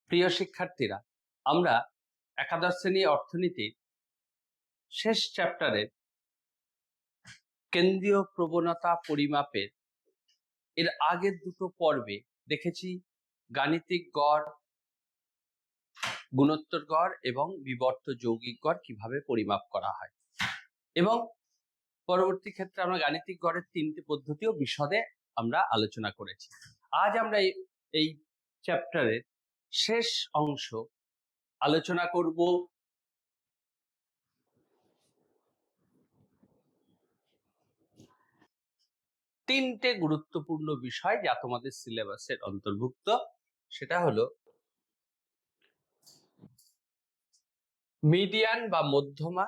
প্রিয় শিক্ষার্থীরা, আমরা একাদশ শ্রেণী অর্থনীতির শেষ চ্যাপ্টারের কেন্দ্রীয় প্রবণতা পরিমাপের এর আগের দুটো পর্বে দেখেছি গাণিতিক গড়, গুণোত্তর গড় এবং বিবর্ত যৌগিক গড় কিভাবে পরিমাপ করা হয়, এবং পরবর্তী ক্ষেত্রে আমরা গাণিতিক গড়ের তিনটি পদ্ধতিও বিশদে আমরা আলোচনা করেছি। আজ আমরা এই চ্যাপ্টারের শেষ অংশ আলোচনা করব তিনটে গুরুত্বপূর্ণ বিষয় যা তোমাদের সিলেবাসের অন্তর্ভুক্ত। সেটা হলো মিডিয়ান বা মধ্যমা,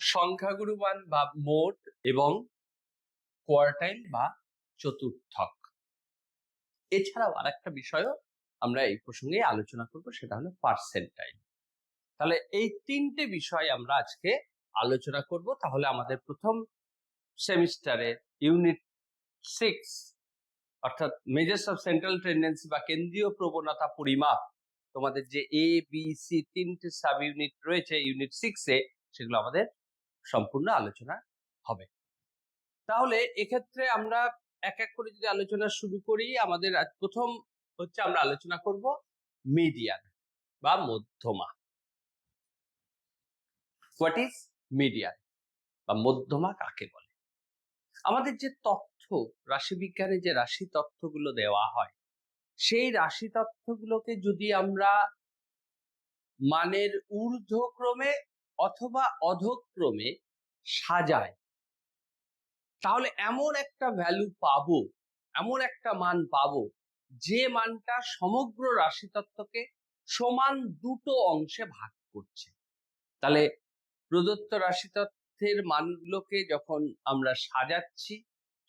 সংখ্যাগুরু মান বা মোড, এবং কোয়ার্টাইল বা চতুর্থক। এছাড়াও আরেকটা বিষয়ও আমরা এই প্রসঙ্গে আলোচনা করব, সেটা হলো পার্সেন্টাইল। তাহলে এই তিনটে বিষয় আমরা আজকে আলোচনা করব। তাহলে আমাদের প্রথম সেমিস্টারে ইউনিট 6 অর্থাৎ মেজার্স অফ সেন্ট্রাল টেন্ডেন্সি বা কেন্দ্রীয় প্রবণতা পরিমাপ, তোমাদের যে এ বি সি তিনটে সাব ইউনিট রয়েছে ইউনিট 6-এ, সেগুলো আমাদের সম্পূর্ণ আলোচনা হবে। তাহলে এক্ষেত্রে আমরা এক এক করে যদি আলোচনা শুরু করি, আমাদের প্রথম হচ্ছে আমরা আলোচনা করব মিডিয়ান বা মধ্যমা। হোয়াট ইজ মিডিয়ান বা মধ্যমা কাকে বলে? আমাদের যে তথ্য, রাশিবিজ্ঞানে যে রাশি তথ্যগুলো দেওয়া হয়, সেই রাশি তথ্যগুলোকে যদি আমরা মানের ঊর্ধ্বক্রমে অথবা অধক্রমে সাজাই, তাহলে এমন একটা ভ্যালু পাবো, এমন একটা মান পাবো যে মানটা সমগ্র রাশি তত্ত্বকে সমান দুটো অংশে ভাগ করছে। তাহলে প্রদত্ত রাশি তত্ত্বের মানগুলোকে যখন আমরা সাজাচ্ছি,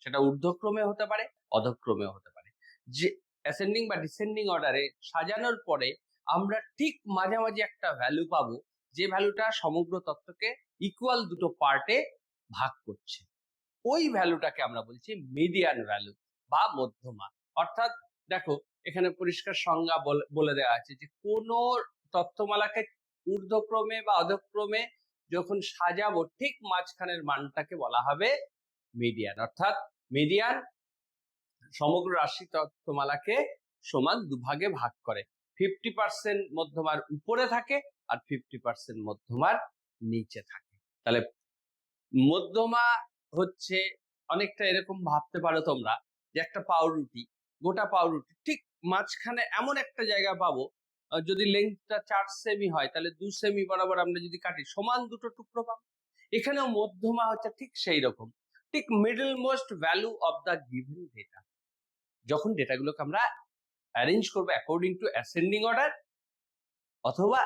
সেটা ঊর্ধ্বক্রমে হতে পারে, অধক্রমেও হতে পারে, যে অ্যাসেন্ডিং বা ডিসেন্ডিং অর্ডারে সাজানোর পরে আমরা ঠিক মাঝামাঝি একটা ভ্যালু পাবো, যে ভ্যালুটা সমগ্র তত্ত্বকে ইকুয়াল দুটো পার্টে ভাগ করছে। ওই ভ্যালুটাকে আমরা বলছি মিডিয়ান ভ্যালু বা মধ্যমা। অর্থাৎ দেখো, এখানে পরিষ্কার সংজ্ঞা বলে দেওয়া আছে যে কোন তথ্যমালাকে ঊর্ধ্বক্রমে বা অধক্রমে যখন সাজাবো, ঠিক মাঝখানের মানটাকে বলা হবে মিডিয়ান। অর্থাৎ মিডিয়ান সমগ্র রাশি তথ্যমালাকে সমান দুভাগে ভাগ করে, 50% মধ্যমার উপরে থাকে আর 50% মধ্যমার নিচে থাকে। তাহলে মধ্যমা হচ্ছে অনেকটা এরকম ভাবতে পারো তোমরা, যে একটা পাউরুটি, গোটা পাউরুটি ঠিক মাঝখানে এমন একটা জায়গা পাবো, যদি লেন্থটা 4 সেমি হয় তাহলে 2 সেমি বরাবর আমরা যদি কাটি, সমান দুটো টুকরো পাবো। এখানেও মধ্যমা হচ্ছে ঠিক সেই রকম, ঠিক middle most value of the given data. যখন ডেটাগুলোকে আমরা অ্যারেঞ্জ করবো অ্যাকর্ডিং টু অ্যাসেন্ডিং অর্ডার অথবা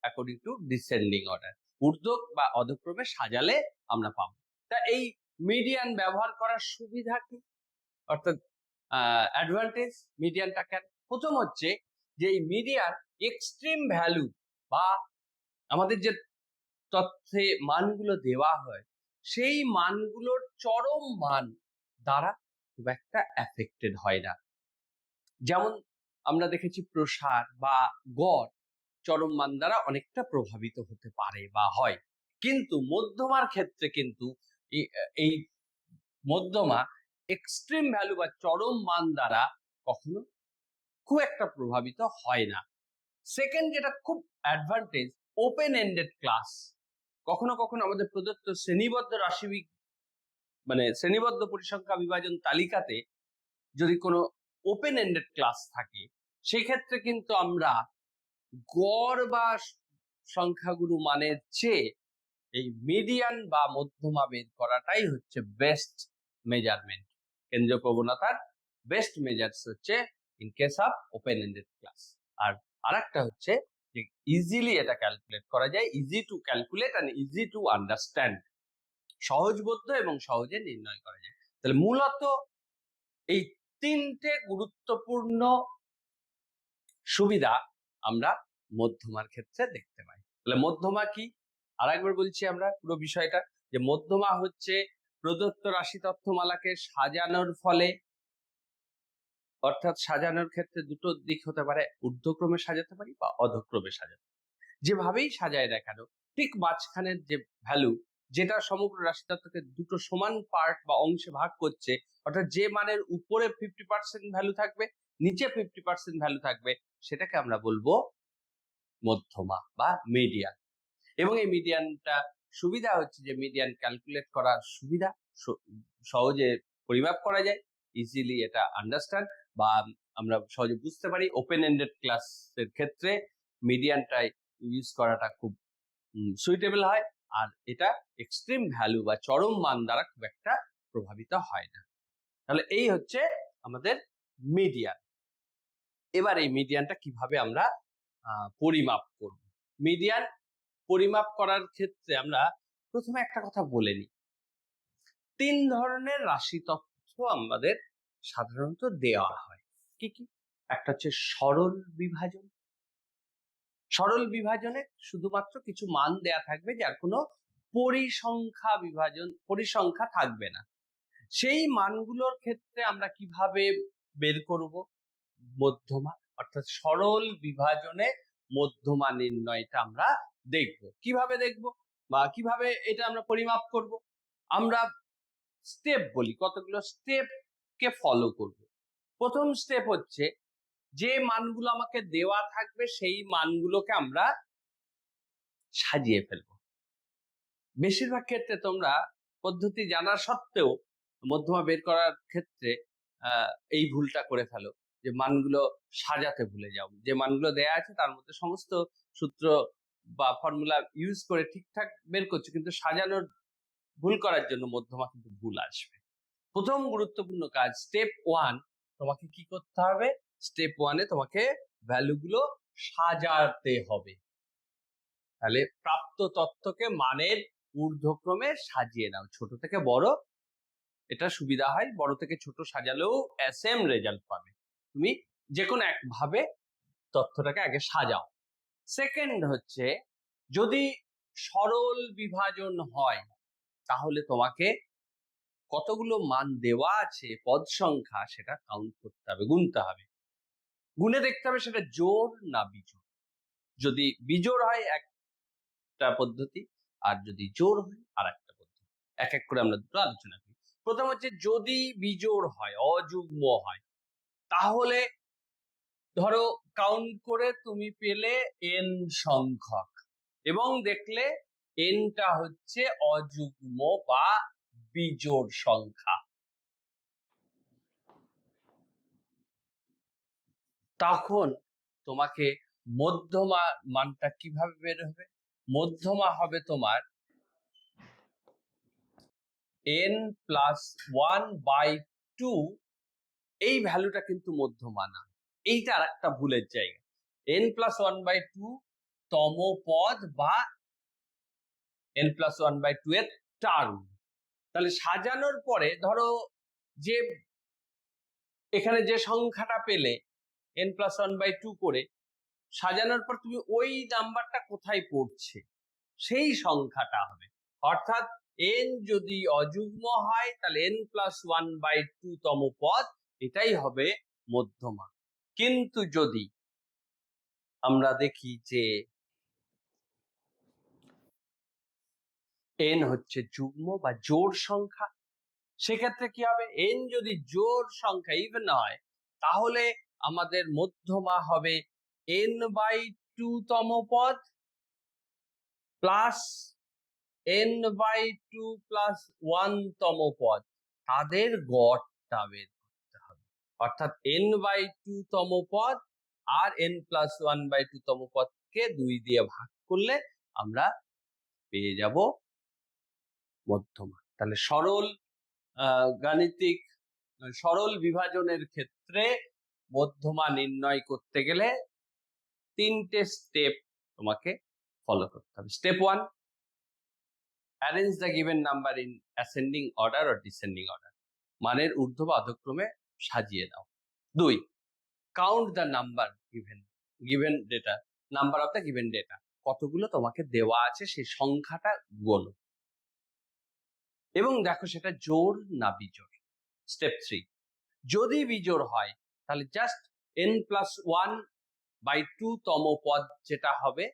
অ্যাকর্ডিং টু ডিসেন্ডিং অর্ডার, ঊর্ধ্ব বা অধক্রমে সাজালে আমরা পাবো। তা এই মিডিয়ান ব্যবহার করার সুবিধা কি, অর্থাৎ অ্যাডভান্টেজ মিডিয়ানটা কেন? প্রথম হচ্ছে যে এই মিডিয়ান এক্সট্রিম ভ্যালু বা আমাদের যে তথ্যে মানগুলো দেওয়া হয়, সেই মানগুলোর চরম মান দ্বারা খুব একটা এফেক্টেড হয় না। যেমন আমরা দেখেছি প্রসার বা গড় চরম মান দ্বারা অনেকটা প্রভাবিত হতে পারে বা হয়, কিন্তু মধ্যমার ক্ষেত্রে কিন্তু এই মধ্যমা এক্সট্রিম ভ্যালু বা চরম মান দ্বারা কখনো খুব একটা প্রভাবিত হয় না। সেকেন্ড, যেটা খুব অ্যাডভান্টেজ, ওপেন এন্ডেড ক্লাস। কখনো কখনো আমাদের প্রদত্ত শ্রেণীবদ্ধ মানে শ্রেণীবদ্ধ পরিসংখ্যা বিভাজন তালিকাতে যদি কোনো ওপেন এন্ডেড ক্লাস থাকে, সেক্ষেত্রে কিন্তু আমরা গড় বা সংখ্যাগুরু মানের চেয়ে এই মিডিয়ান বা মধ্যমা বের করাটাই হচ্ছে বেস্ট মেজারমেন্ট। কেন্দ্রীয় প্রবণতার বেস্ট মেজার্স হচ্ছে in case of open ended class. আর আরেকটা হচ্ছে যে ইজিলি এটা ক্যালকুলেট করা যায়, easy to calculate and easy to understand, সহজবোধ্য এবং সহজে নির্ণয় করা যায়। তাহলে মূলত এই তিনটে গুরুত্বপূর্ণ সুবিধা আমরা মধ্যমার ক্ষেত্রে দেখতে পাই। তাহলে মধ্যমা কি, আর একবার বলছি আমরা পুরো বিষয়টা, যে মধ্যমা হচ্ছে প্রদত্ত রাশি তথ্যমালাকে সাজানোর ফলে, অর্থাৎ সাজানোর ক্ষেত্রে দুটো দিক হতে পারে, ঊর্ধ্বক্রমে সাজাতে পারি বা অধক্রমে সাজাতে পারি। যেভাবেই সাজায় দেখানো, ঠিক মাঝখানের যে ভ্যালু, যেটা সমগ্র রাশিতত্ত্বকে দুটো সমান পার্ট বা অংশে ভাগ করছে, অর্থাৎ যে মানের উপরে 50% ভ্যালু থাকবে, নিচে 50% ভ্যালু থাকবে, সেটাকে আমরা বলবো মধ্যমা বা মিডিয়ান। এবং এই মিডিয়ানটা সুবিধা হচ্ছে যে মিডিয়ান ক্যালকুলেট করার সুবিধা, সহজে পরিমাপ করা যায়, ইজিলি এটা আন্ডারস্ট্যান্ড বা আমরা সহজে বুঝতে পারি। ওপেন এন্ডেড ক্লাসের ক্ষেত্রে মিডিয়ানটাই ইউজ করাটা খুব সুইটেবল হয়, আর এটা এক্সট্রিম ভ্যালু বা চরম মান দ্বারা খুব একটা প্রভাবিত হয় না। তাহলে এই হচ্ছে আমাদের মিডিয়ান। এবার এই মিডিয়ানটা কিভাবে আমরা পরিমাপ করব? মিডিয়ান পরিমাপ করার ক্ষেত্রে আমরা প্রথমে একটা কথা বলে নিই। 3 ধরনের রাশি তথ্য আমাদের সাধারণত দেওয়া হয়। কি কি? একটা হচ্ছে সরল বিভাজন। সরল বিভাজনে শুধুমাত্র কিছু মান দেয়া থাকবে, যার কোনো পরিসংখ্যা থাকবে না। সেই মানগুলোর ক্ষেত্রে আমরা কিভাবে বের করব মধ্যমা, অর্থাৎ সরল বিভাজনে মধ্যমা নির্ণয়টা আমরা দেখব। কিভাবে দেখব বা কিভাবে এটা আমরা পরিমাপ করব? আমরা স্টেপ বলি, কতগুলো স্টেপকে ফলো করব। প্রথম স্টেপ হচ্ছে যে মানগুলো আমাকে দেওয়া থাকবে সেই মানগুলোকে আমরা সাজিয়ে ফেলব। বেশিরভাগ ক্ষেত্রে তোমরা পদ্ধতি জানা সত্ত্বেও মধ্যমা বের করার ক্ষেত্রে এই ভুলটা করে ফেলো, যে মানগুলো সাজাতে ভুলে যাও। যে মানগুলো দেয়া আছে তার মধ্যে সমস্ত সূত্র বা ফর্মুলা ইউজ করে ঠিকঠাক বের করছো, কিন্তু সাজানোর ভুল করার জন্য মধ্যমা কিন্তু ভুল আসবে। প্রথম গুরুত্বপূর্ণ কাজ স্টেপ 1, তোমাকে কি করতে হবে? স্টেপ 1-এ তোমাকে ভ্যালুগুলো সাজাতে হবে। তাহলে প্রাপ্ত তথ্যকে মানের ঊর্ধ্বক্রমে সাজিয়ে নাও, ছোট থেকে বড়। এটা সুবিধা হয়, বড় থেকে ছোট সাজালেও সেম রেজাল্ট পাবে। তুমি যে কোনো একভাবে তথ্যটাকে আগে সাজাও। সেকেন্ড হচ্ছে, যদি সরল বিভাজন হয় তাহলে তোমাকে কতগুলো মান দেওয়া আছে পদ সংখ্যা, সেটা কাউন্ট করতে হবে, গুনতে হবে। গুনে দেখতে হবে সেটা জোড় না বিজোড়। যদি বিজোড় হয় একটা পদ্ধতি, আর যদি জোড় হয় আর একটা পদ্ধতি। এক এক করে আমরা দুটো আলোচনা করি। প্রথম হচ্ছে, যদি বিজোড় হয়, অযুগ্ম হয়, তাহলে ধরো কাউন্ট করে তুমি পেলে n সংখ্যক এবং দেখলে nটা হচ্ছে অযুগ্ম বা বিজোড় সংখ্যা, তখন তোমাকে মধ্যমা মানটা কিভাবে বের হবে? মধ্যমা হবে তোমার n+1/2। এই ভ্যালুটা কিন্তু মধ্যমা না, এইটা আর একটা ভুলের জায়গা। n+1/2 তম পদ বা n+1/2 এর টার্ম। তাহলে সাজানোর পরে ধরো যে এখানে যে সংখ্যাটা পেলে n+1/2 করে, সাজানোর পর তুমি ওই নাম্বারটা কোথায় পড়ছে সেই সংখ্যাটা হবে। অর্থাৎ n যদি অযুগ্ম হয় তাহলে n+1/2 তম পদ, এটাই হবে মধ্যমা। কিন্তু যদি আমরা দেখি যে n হচ্ছে যুগ্ম বা জোড় সংখ্যা, সেক্ষেত্রে কি হবে? n যদি জোড় সংখ্যা ইভেন হয়, তাহলে আমাদের মধ্যমা হবে n/2 তম পদ প্লাস n/2 প্লাস 1 তম পদ, তাদের গড়টা বের করতে হবে। অর্থাৎ n/2 তম পদ আর n+1/2 তম পদকে 2 দিয়ে ভাগ করলে আমরা পেয়ে যাব মধ্যমা। তাহলে গাণিতিক সরল বিভাজনের ক্ষেত্রে মধ্যমা নির্ণয় করতে গেলে 3টে স্টেপ তোমাকে ফলো করতে হবে। Step 1, arrange the given number in ascending order or descending order, মানের ঊর্ধ্ব বা অধক্রমে সাজিয়ে দাও। 2, count the number given data, number of the given data, কতগুলো তোমাকে দেওয়া আছে সেই সংখ্যাটা গোনো। এবং দেখো সেটা জোড় না বিজোড়। স্টেপ 3, যদি বিজোড় হয় তাহলে জাস্ট n+1/2 তম পদ যেটা হবে,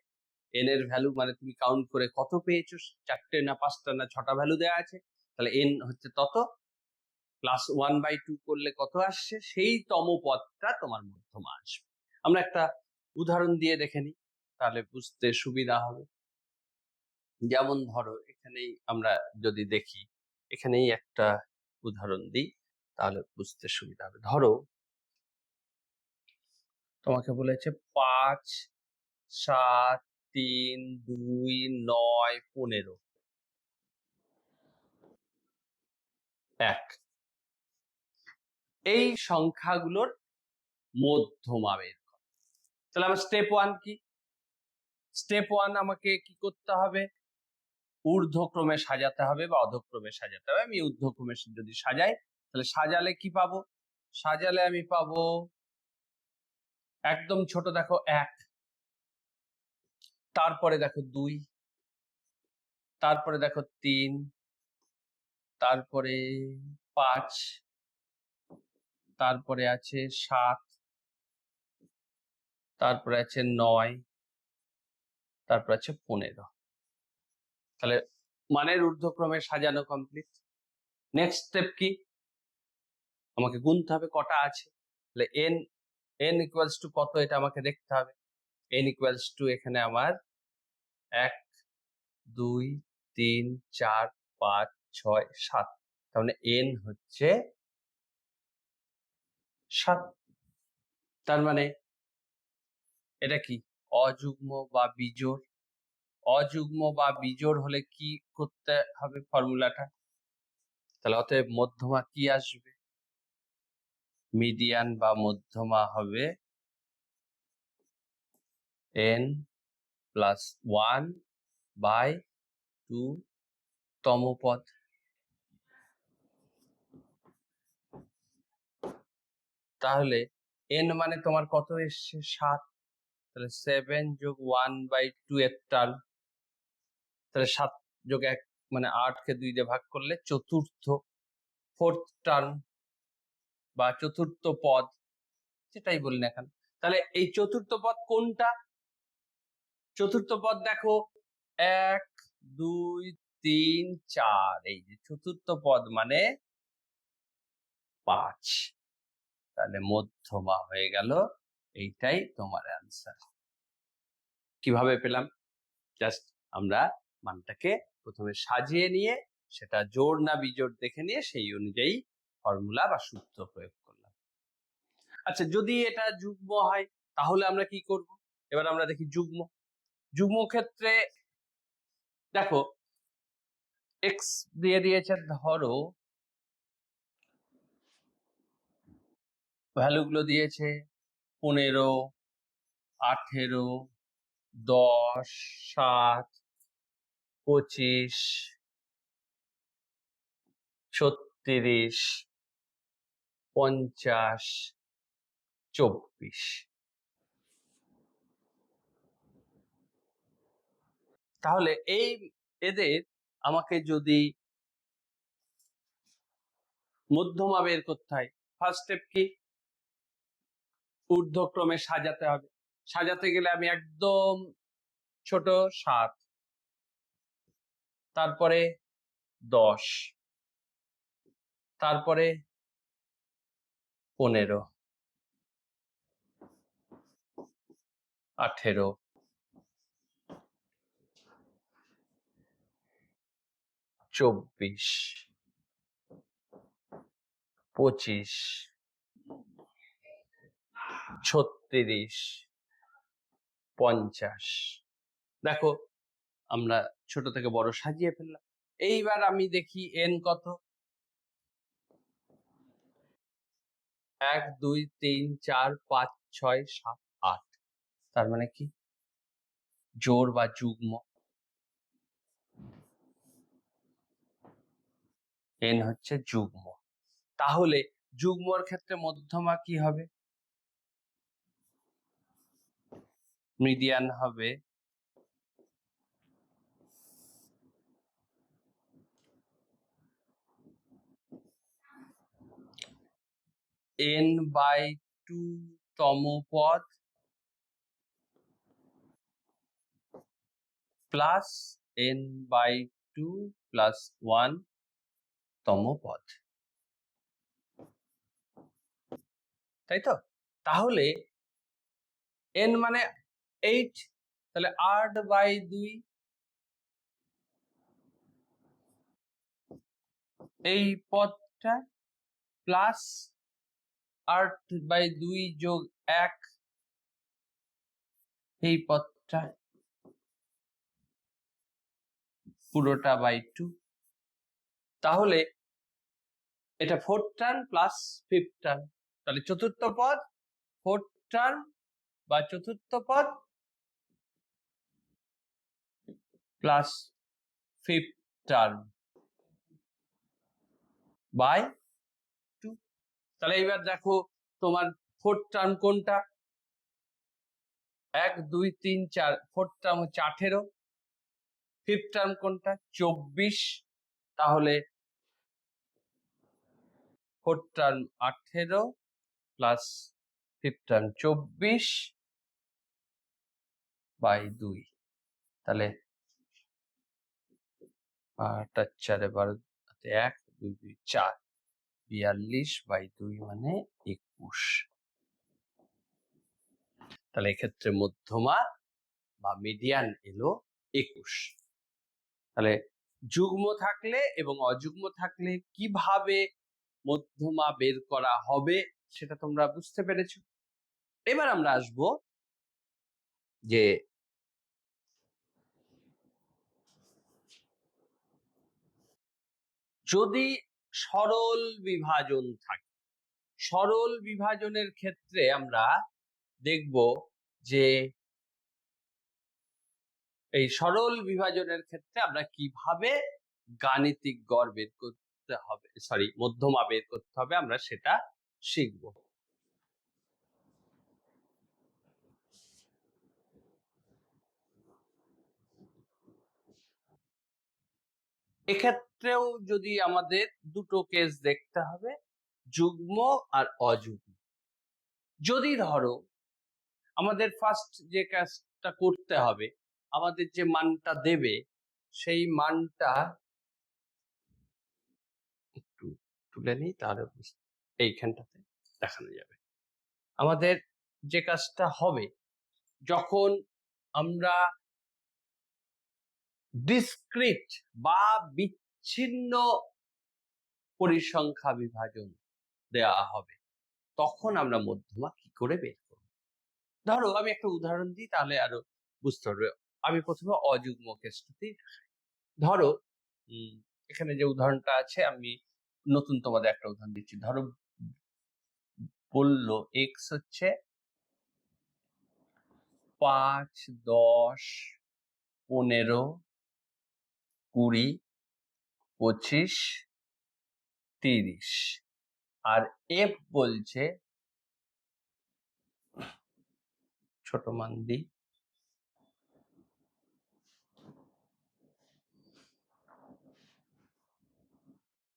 n এর ভ্যালু মানে তুমি কাউন্ট করে কত পেয়েছো, 4টে না 5টা না 6টা ভ্যালু দেওয়া আছে, তাহলে n হচ্ছে তত, +1/2 করলে কত আসছে, সেই তম পদটা তোমার মধ্যমা আসবে। আমরা একটা উদাহরণ দিয়ে দেখে নিই, তাহলে বুঝতে সুবিধা হবে। যেমন ধরো এখানেই আমরা যদি দেখি, এখানেই একটা উদাহরণ দিই তাহলে বুঝতে সুবিধা হবে। ধরো তোমাকে বলেছে 5, 7, 3, 2, 9, 15, 1, এই সংখ্যাগুলোর মধ্যমা বের করো। তাহলে আমার স্টেপ 1 কি? স্টেপ 1 আমাকে কি করতে হবে? ঊর্ধ্বক্রমে সাজাতে হবে বা অধক্রমে সাজাতে হবে। আমি ঊর্ধ্বক্রমে যদি সাজাই, তাহলে সাজালে কি পাবো? সাজালে আমি পাবো একদম ছোট, দেখো 1, তারপরে দেখো 2, তারপরে দেখো 3, তারপরে 5, তারপরে আছে 7, তারপরে আছে 9, তারপর আছে 15। তাহলে মানের ঊর্ধ্বক্রমে সাজানো কমপ্লিট। নেক্সট স্টেপ কি? আমাকে গুনতে হবে কটা আছে। তাহলে n ইকুয়ালস টু কত, এটা আমাকে দেখতে হবে। n ইকুয়ালস টু এখানে আমার 1, 2, 3, 4, 5, 6, 7, তার মানে n হচ্ছে 7। তার মানে এটা কি অযুগ্ম বা বিজোড়? অযুগ্ম বা বিজোড় হলে কি করতে হবে ফর্মুলাটা? তাহলে অতএব মধ্যমা কি আসবে? মিডিয়ান বা মধ্যমা হবে n+1/2 তম পদ। তাহলে n মানে তোমার কত এসছে? 7। তাহলে 7 যোগ 1/2 এর টার্ম, তাহলে 7 যোগ 1 মানে 8 কে 2 দিয়ে ভাগ করলে চতুর্থ, ফোর্থ টার্ম বা চতুর্থ পদ, যেটাই বলি না কেন। তাহলে এই চতুর্থ পদ কোনটা? চতুর্থ পদ দেখো 1, 2, 3, 4, এই যে চতুর্থ পদ মানে 5। তাহলে মধ্যমা হয়ে গেল, এইটাই তোমার অ্যান্সার। কিভাবে পেলাম? জাস্ট আমরা মানটাকে প্রথমে সাজিয়ে নিয়ে সেটা জোড় না বিজোড় দেখে নিয়ে সেই অনুযায়ী ফর্মুলা বা সূত্র প্রয়োগ করলাম। আচ্ছা, যদি এটা যুগ্ম হয় তাহলে আমরা কি করব? এবার আমরা দেখি যুগ্ম। যুগ্ম ক্ষেত্রে দেখো এক্স দিয়ে দিয়েছে, ধরো ভ্যালুগুলো দিয়েছে 15, 18, 10, 7, 25, 36, 50, 24। তাহলে এদের আমাকে যদি মধ্যমা বের করতে হয়, ফার্স্ট স্টেপ কি? ঊর্ধ্বক্রমে সাজাতে হবে। সাজাতে গেলে আমি একদম ছোট 7, তারপরে 10, তারপরে 15, 18, 24, 25, 36, 50। দেখো আমরা ছোট থেকে বড় সাজিয়ে ফেললাম। এইবার আমি দেখি n কত। 1, 2, 3, 4, 5, 6, 7, 8। তার মানে কি জোড় বা যুগ্ম? n হচ্ছে যুগ্ম। তাহলে যুগ্মর ক্ষেত্রে মধ্যমা কি হবে? মিডিয়ান হবে n/2 তম পদ প্লাস n/2 প্লাস 1 তম পদ, তাই তো? তাহলে n মানে 8, তাহলে 8/2 এই পদটা প্লাস 8/2 যোগ 1 এই পদটা পুরোটা বাই 2। তাহলে এটা 4th term plus 5th term, তাহলে চতুর্থ পদ 4th টার্ম বা চতুর্থ পদ প্লাস 5th টার্ম বাই 2। তাহলে এবার দেখো তোমার 4th টার্ম কোনটা, 1 2 3 4, 4th টার্ম হচ্ছে 18, 5th টার্ম কোনটা 24, তাহলে 4th term 18 plus 5th term 24 by 2, তাহলে 8 আর 4 12 1 2 2 4, 42/2 মানে 21। তাহলে এক্ষেত্রে মধ্যমা বা মিডিয়ান এলো 21। তাহলে যুগ্ম থাকলে এবং অযুগ্ম থাকলে কিভাবে মধ্যমা বের করা হবে সেটা তোমরা বুঝতে পেরেছো। এবার আমরা আসব যে যদি সরল বিভাজন থাকে, সরল বিভাজনের ক্ষেত্রে আমরা দেখব যে এই সরল বিভাজনের ক্ষেত্রে আমরা কিভাবে গাণিতিক গড় বের করতে হবে, মধ্যমা বের করতে হবে, আমরা সেটা শিখব। এক্ষেত্রেও যদি আমাদের দুটো কেস দেখতে হবে, যুগ্ম আর অযুগ্ম। যদি ধরো আমাদের ফার্স্ট যে কাজটা করতে হবে, আমাদের যে মানটা দেবে সেই মানটা একটু তুলে নিই, তাহলে এইখানটাতে দেখানো যাবে। আমাদের যে কাজটা হবে যখন আমরা ডিসক্রিট বা বিচ্ছিন্ন পরিসংখ্যা বিভাজন দেওয়া হবে, তখন আমরা মধ্যমা কি করে বের করব। ধরো আমি একটা উদাহরণ দিই, তাহলে আরো বুঝতে পারবে। আমি প্রথমে অযুগ্ম কেসটাতেই ধরো এখানে যে উদাহরণটা আছে, আমি নতুন তোমাদের একটা উদাহরণ দিচ্ছি। ধরো বললো এক্স হচ্ছে 5 10 15 20 25 30, আর এফ বলছে, ছোট মান দিই,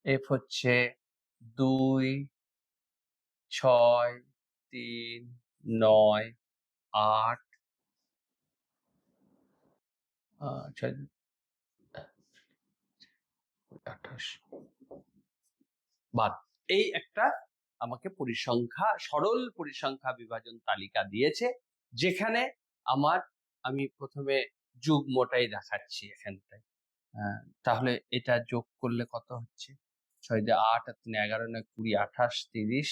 এফ হচ্ছে 2 6 3 9 8 28 বাদ। এই একটা আমাকে পরিসংখ্যা, সরল পরিসংখ্যা বিভাজন তালিকা দিয়েছে, যেখানে আমি প্রথমে যুগ্মটাই দেখাচ্ছি এখানটায়। তাহলে এটা যোগ করলে কত হচ্ছে, 6 দিয়ে 8 আর 3 11 9 20 28 30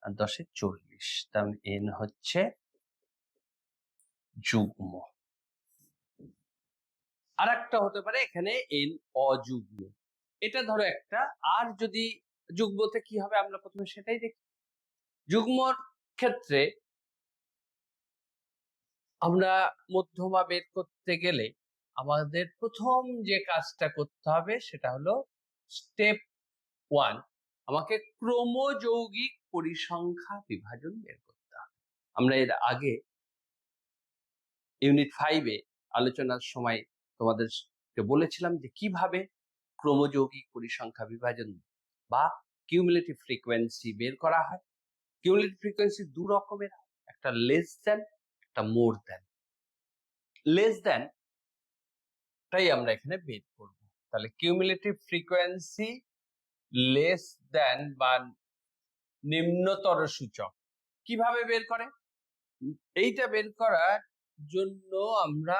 আর 10 40, তার এন হচ্ছে যুগ্ম। আর একটা হতে পারে এখানে এন অযুগ্ম, এটা ধরো একটা। আর যদি যুগ্মতে কি হবে আমরা প্রথমে সেটাই দেখি। যুগ্মর ক্ষেত্রে আমরা মধ্যমা বের করতে গেলে আমাদের প্রথম যে কাজটা করতে হবে সেটা হলো স্টেপ 1, আমাকে ক্রমযৌগিক পরিসংখ্যা বিভাজন বের করতে হবে। আমরা এর আগে ইউনিট 5-এ আলোচনার সময় তোমাদেরকে বলেছিলাম যে কিভাবে ক্রমযৌগিক পরিসংখ্যা বিভাজন বা কিউমুলেটিভ ফ্রিকোয়েন্সি বের করা হয়। কিউমুলেটিভ ফ্রিকোয়েন্সি দু রকমের, একটা লেস দ্যান, একটা মোর দ্যান। লেস দ্যান তাই আমরা এখানে বের করব। তাহলে কিউমুলেটিভ ফ্রিকোয়েন্সি লেস দ্যান বা নিম্নতর সূচক কিভাবে বের করে? এইটা বের করার জন্য আমরা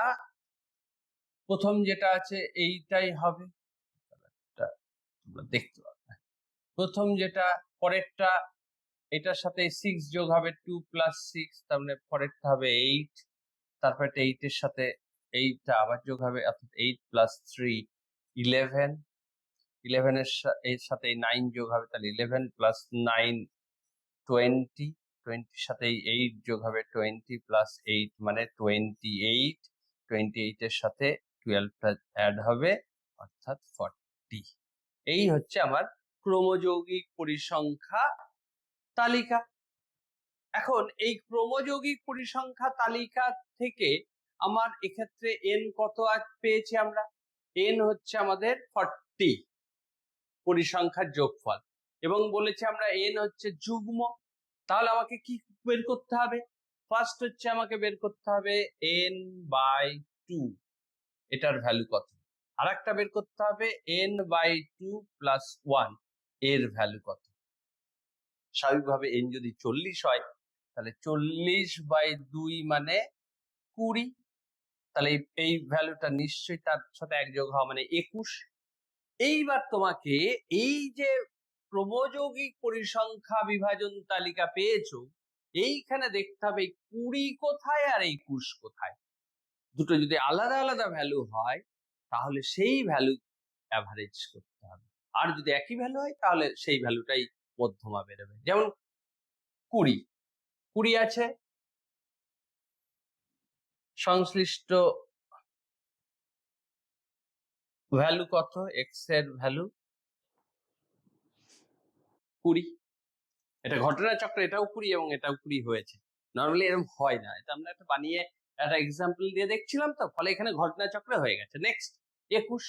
প্রথম যেটা আছে এইটাই হবে, দেখতে পাবে প্রথম যেটা, পরেরটা এটার সাথে 6 যোগ হবে 2 + 6, তার মানে পরেরটা হবে 8, তারপর 8 এর সাথে এইটা আবার যোগ হবে, অর্থাৎ 8 + 3 11, 11 এর সাথে 9 যোগ হবে, তাহলে 11 + 9 20, 20 এর সাথে 8 যোগ হবে, 20 + 8 মানে 28, 28 এর সাথে 12টা অ্যাড হবে, অর্থাৎ 40। এই হচ্ছে আমার ক্রমযৌগিক পরিসংখ্যা তালিকা। এখন এই ক্রমযৌগিক পরিসংখ্যা তালিকা থেকে আমার এক্ষেত্রে n কত পেয়েছি আমরা? n হচ্ছে আমাদের 40 পরিসংখ্যার যোগফল, এবং বলেছি আমরা n হচ্ছে যুগ্ম। তাহলে আমাকে কি বের করতে হবে? ফার্স্ট হচ্ছে আমাকে বের করতে হবে n/2, এটার ভ্যালু কত। আর একটা বের করতে হবে n/2 + 1, এর ভ্যালু কত। স্বাভাবিকভাবে n যদি 40 হয় তাহলে 40/2 মানে 20, তাহলে এই ভ্যালুটা নিশ্চয়ই তার সাথে এক যোগ হওয়া মানে 21। এইবার তোমাকে এই যে ক্রমযৌগিক পরিসংখ্যা বিভাজন তালিকা পেয়েছো, এইখানে দেখতে হবে 20 কোথায় আর 21 কোথায়। দুটো যদি আলাদা আলাদা ভ্যালু হয় তাহলে সেই ভ্যালু অ্যাভারেজ করতে হবে, আর যদি একই ভ্যালু হয় তাহলে সেই ভ্যালুটাই মধ্যমা বেরোবে। যেমন 20 আছে, সংশ্লিষ্ট ভ্যালু কত? এক্স এর ভ্যালু 20। এটা ঘটনা চক্রে এটাও 20 এবং এটাও 20 হয়েছে। নর্মালি এরকম হয় না, এটা আমরা একটা বানিয়ে একটা এক্সাম্পল দিয়ে দেখছিলাম, তো ফলে এখানে ঘটনা চক্রে হয়ে গেছে। নেক্সট 21,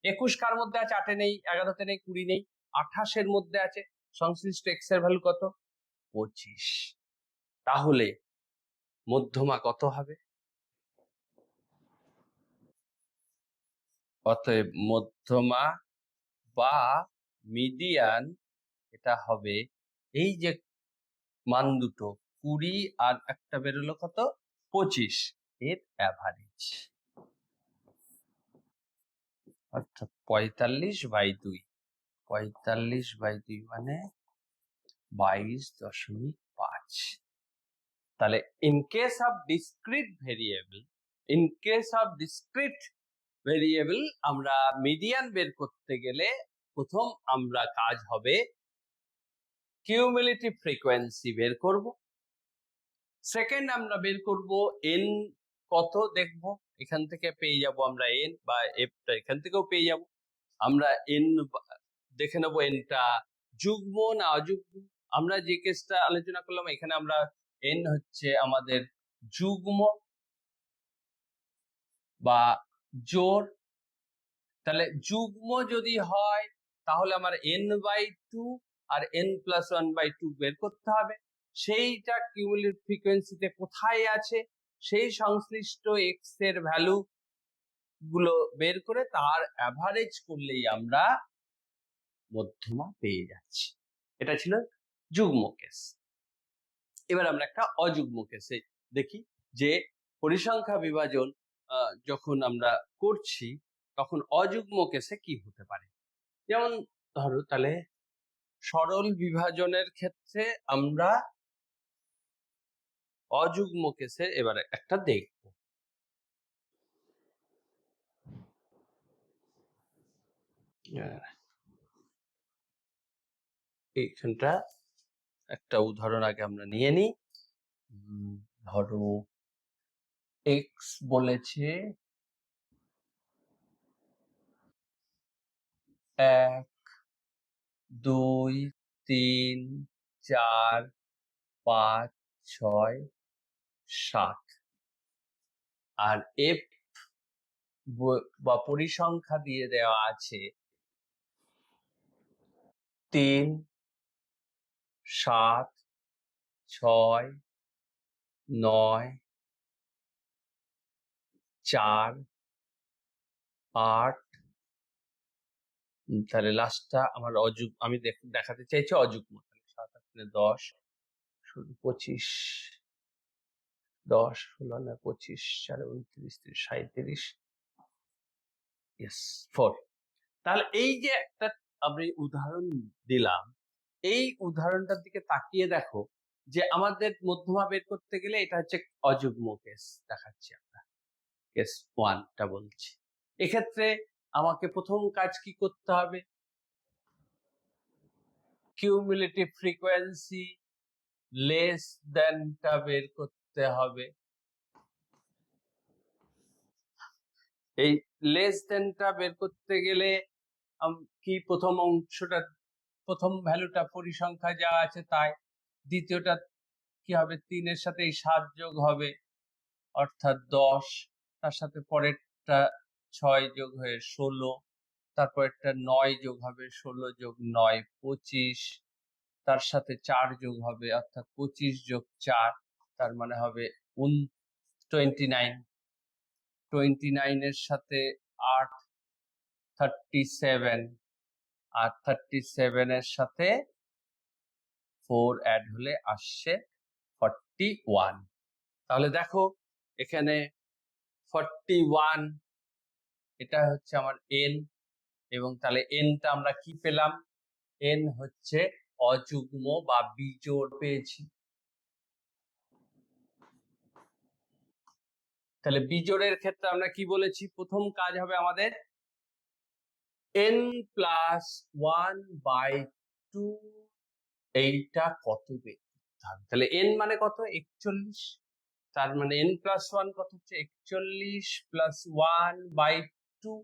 21 কার মধ্যে আছে? 8 এ নেই, 11 তে নেই, 20 নেই, 28 এর মধ্যে আছে। সংশ্লিষ্ট এক্স এর ভ্যালু কত? 25। তাহলে মধ্যমা কত হবে? অতএব মধ্যমা বা মিডিয়ান এটা হবে এই যে মান দুটো 20 আর একটা বেরোলো কত? 25, এর অ্যাভারেজ, অর্থাৎ 45/2। 45/2 মানে 22.5। তাহলে in case of discrete variable আমরা মিডিয়ান বের করতে গেলে প্রথম আমরা কাজ হবে কিউমুলেটিভ ফ্রিকোয়েন্সি বের করব। সেকেন্ড আমরা বের করব n কত, দেখব এখান থেকে পেয়ে যাব আমরা n, বা f-টা এখান থেকেও পেয়ে যাব। আমরা n দেখে নেব nটা যুগ্ম না অযুগ্ম। আমরা যে কেসটা আলোচনা করলাম এখানে আমরা n হচ্ছে আমাদের যুগ্ম বা জোড়। তাহলে যুগ্ম যদি হয় তাহলে আমার n/2 আর n+1/2 বের করতে হবে। সেইটা কিউমুলেটিভ ফ্রিকোয়েন্সিতে কোথায় আছে সেই সংশ্লিষ্ট এক্স এর ভ্যালু গুলো বের করে তার অ্যাভারেজ করলেই আমরা মধ্যমা পেয়ে যাচ্ছি। এটা ছিল যুগ্ম কেস। এবার আমরা একটা অযুগ্ম কেসে দেখি যে পরিসংখ্যা বিভাজন যখন আমরা করছি তখন অযুগ্ম কেসে কি হতে পারে। যেমন ধরো, তাহলে সরল বিভাজনের ক্ষেত্রে আমরা অযুগ্ম কেসে এবারে একটা দেখব। এইখানটা একটা উদাহরণ আগে আমরা নিয়ে নিই। ধরো এক্স বলেছে 1, 2, 3, 4, 5, 6, 7, আর এফ বা পরিসংখ্যা দিয়ে দেওয়া আছে 3 7 6 9 4 8 তাহলে লাস্টটা আমার আমি দেখাতে চাইছি অযুগ্ম। 7 8 10 25 10 16 না 25 4 29 30 37 4। তাহলে এই যে একটা আমি উদাহরণ দিলাম, এই উদাহরণটার দিকে তাকিয়ে দেখো যে আমাদের মধ্যমা বের করতে গেলে এটা হচ্ছে অযুগ্ম কেস দেখাচ্ছি, আমরা কেস 1টা বলছি। এক্ষেত্রে আমাকে প্রথম কাজ কি করতে হবে? কিউমুলেটিভ ফ্রিকোয়েন্সি লেস দ্যানটা বের করতে হবে। এই লেস দ্যানটা বের করতে গেলে কি প্রথম অংশটা, প্রথম ভ্যালুটা পরিসংখ্যা যা আছে তাই, দ্বিতীয়টা কি হবে 3 এর সাথে এই 7 যোগ হবে অর্থাৎ 10, তার সাথে পরেরটা 6 যোগ হয়ে 16, তারপরেরটা 9 যোগ হবে 16 যোগ 9 25, তার সাথে 4 যোগ হবে অর্থাৎ 25 যোগ 4 তার মানে হবে 29, 29 এর সাথে 8 37, আর 37 এর সাথে 4 অ্যাড হলে আসছে 41। তাহলে দেখো এখানে 41 এটা হচ্ছে আমার n, এবং তাহলে nটা আমরা কি পেলাম? n হচ্ছে অযুগ্ম বা বিজোড় পেয়েছি। তাহলে বিজোড়ের ক্ষেত্রে আমরা কি বলেছি? প্রথম কাজ হবে আমাদের n + 1/2 এইটা কত বের করতে হবে। তাহলে n মানে কত? 41। তার মানে n + 1 কত হচ্ছে? 41 + 1/2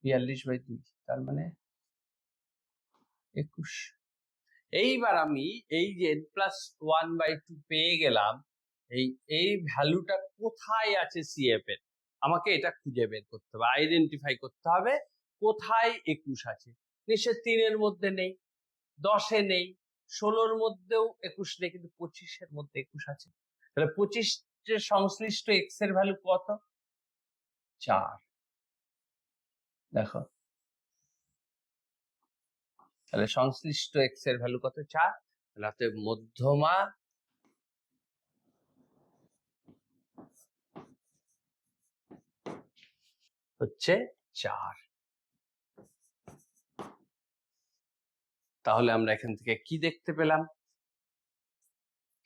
42/2, তার মানে 21। এইবার আমি এই যে n + 1/2 পেয়ে গেলাম, এই ভ্যালুটা কোথায় আছে CF এর আমাকে এটা খুঁজে বের করতে হবে, আইডেন্টিফাই করতে হবে কোথায় 21 আছে। নিশ্চয় 3 এর মধ্যে নেই, 10 এ নেই, 16 এর মধ্যেও 21 নেই, কিন্তু 25 এর মধ্যে 21 আছে। তাহলে 25 এর সংশ্লিষ্ট x এর ভ্যালু কত? 4। দেখো তাহলে সংশ্লিষ্ট x এর ভ্যালু কত? 4। তাহলে মধ্যমা হচ্ছে 4। তাহলে আমরা এখান থেকে কি দেখতে পেলাম?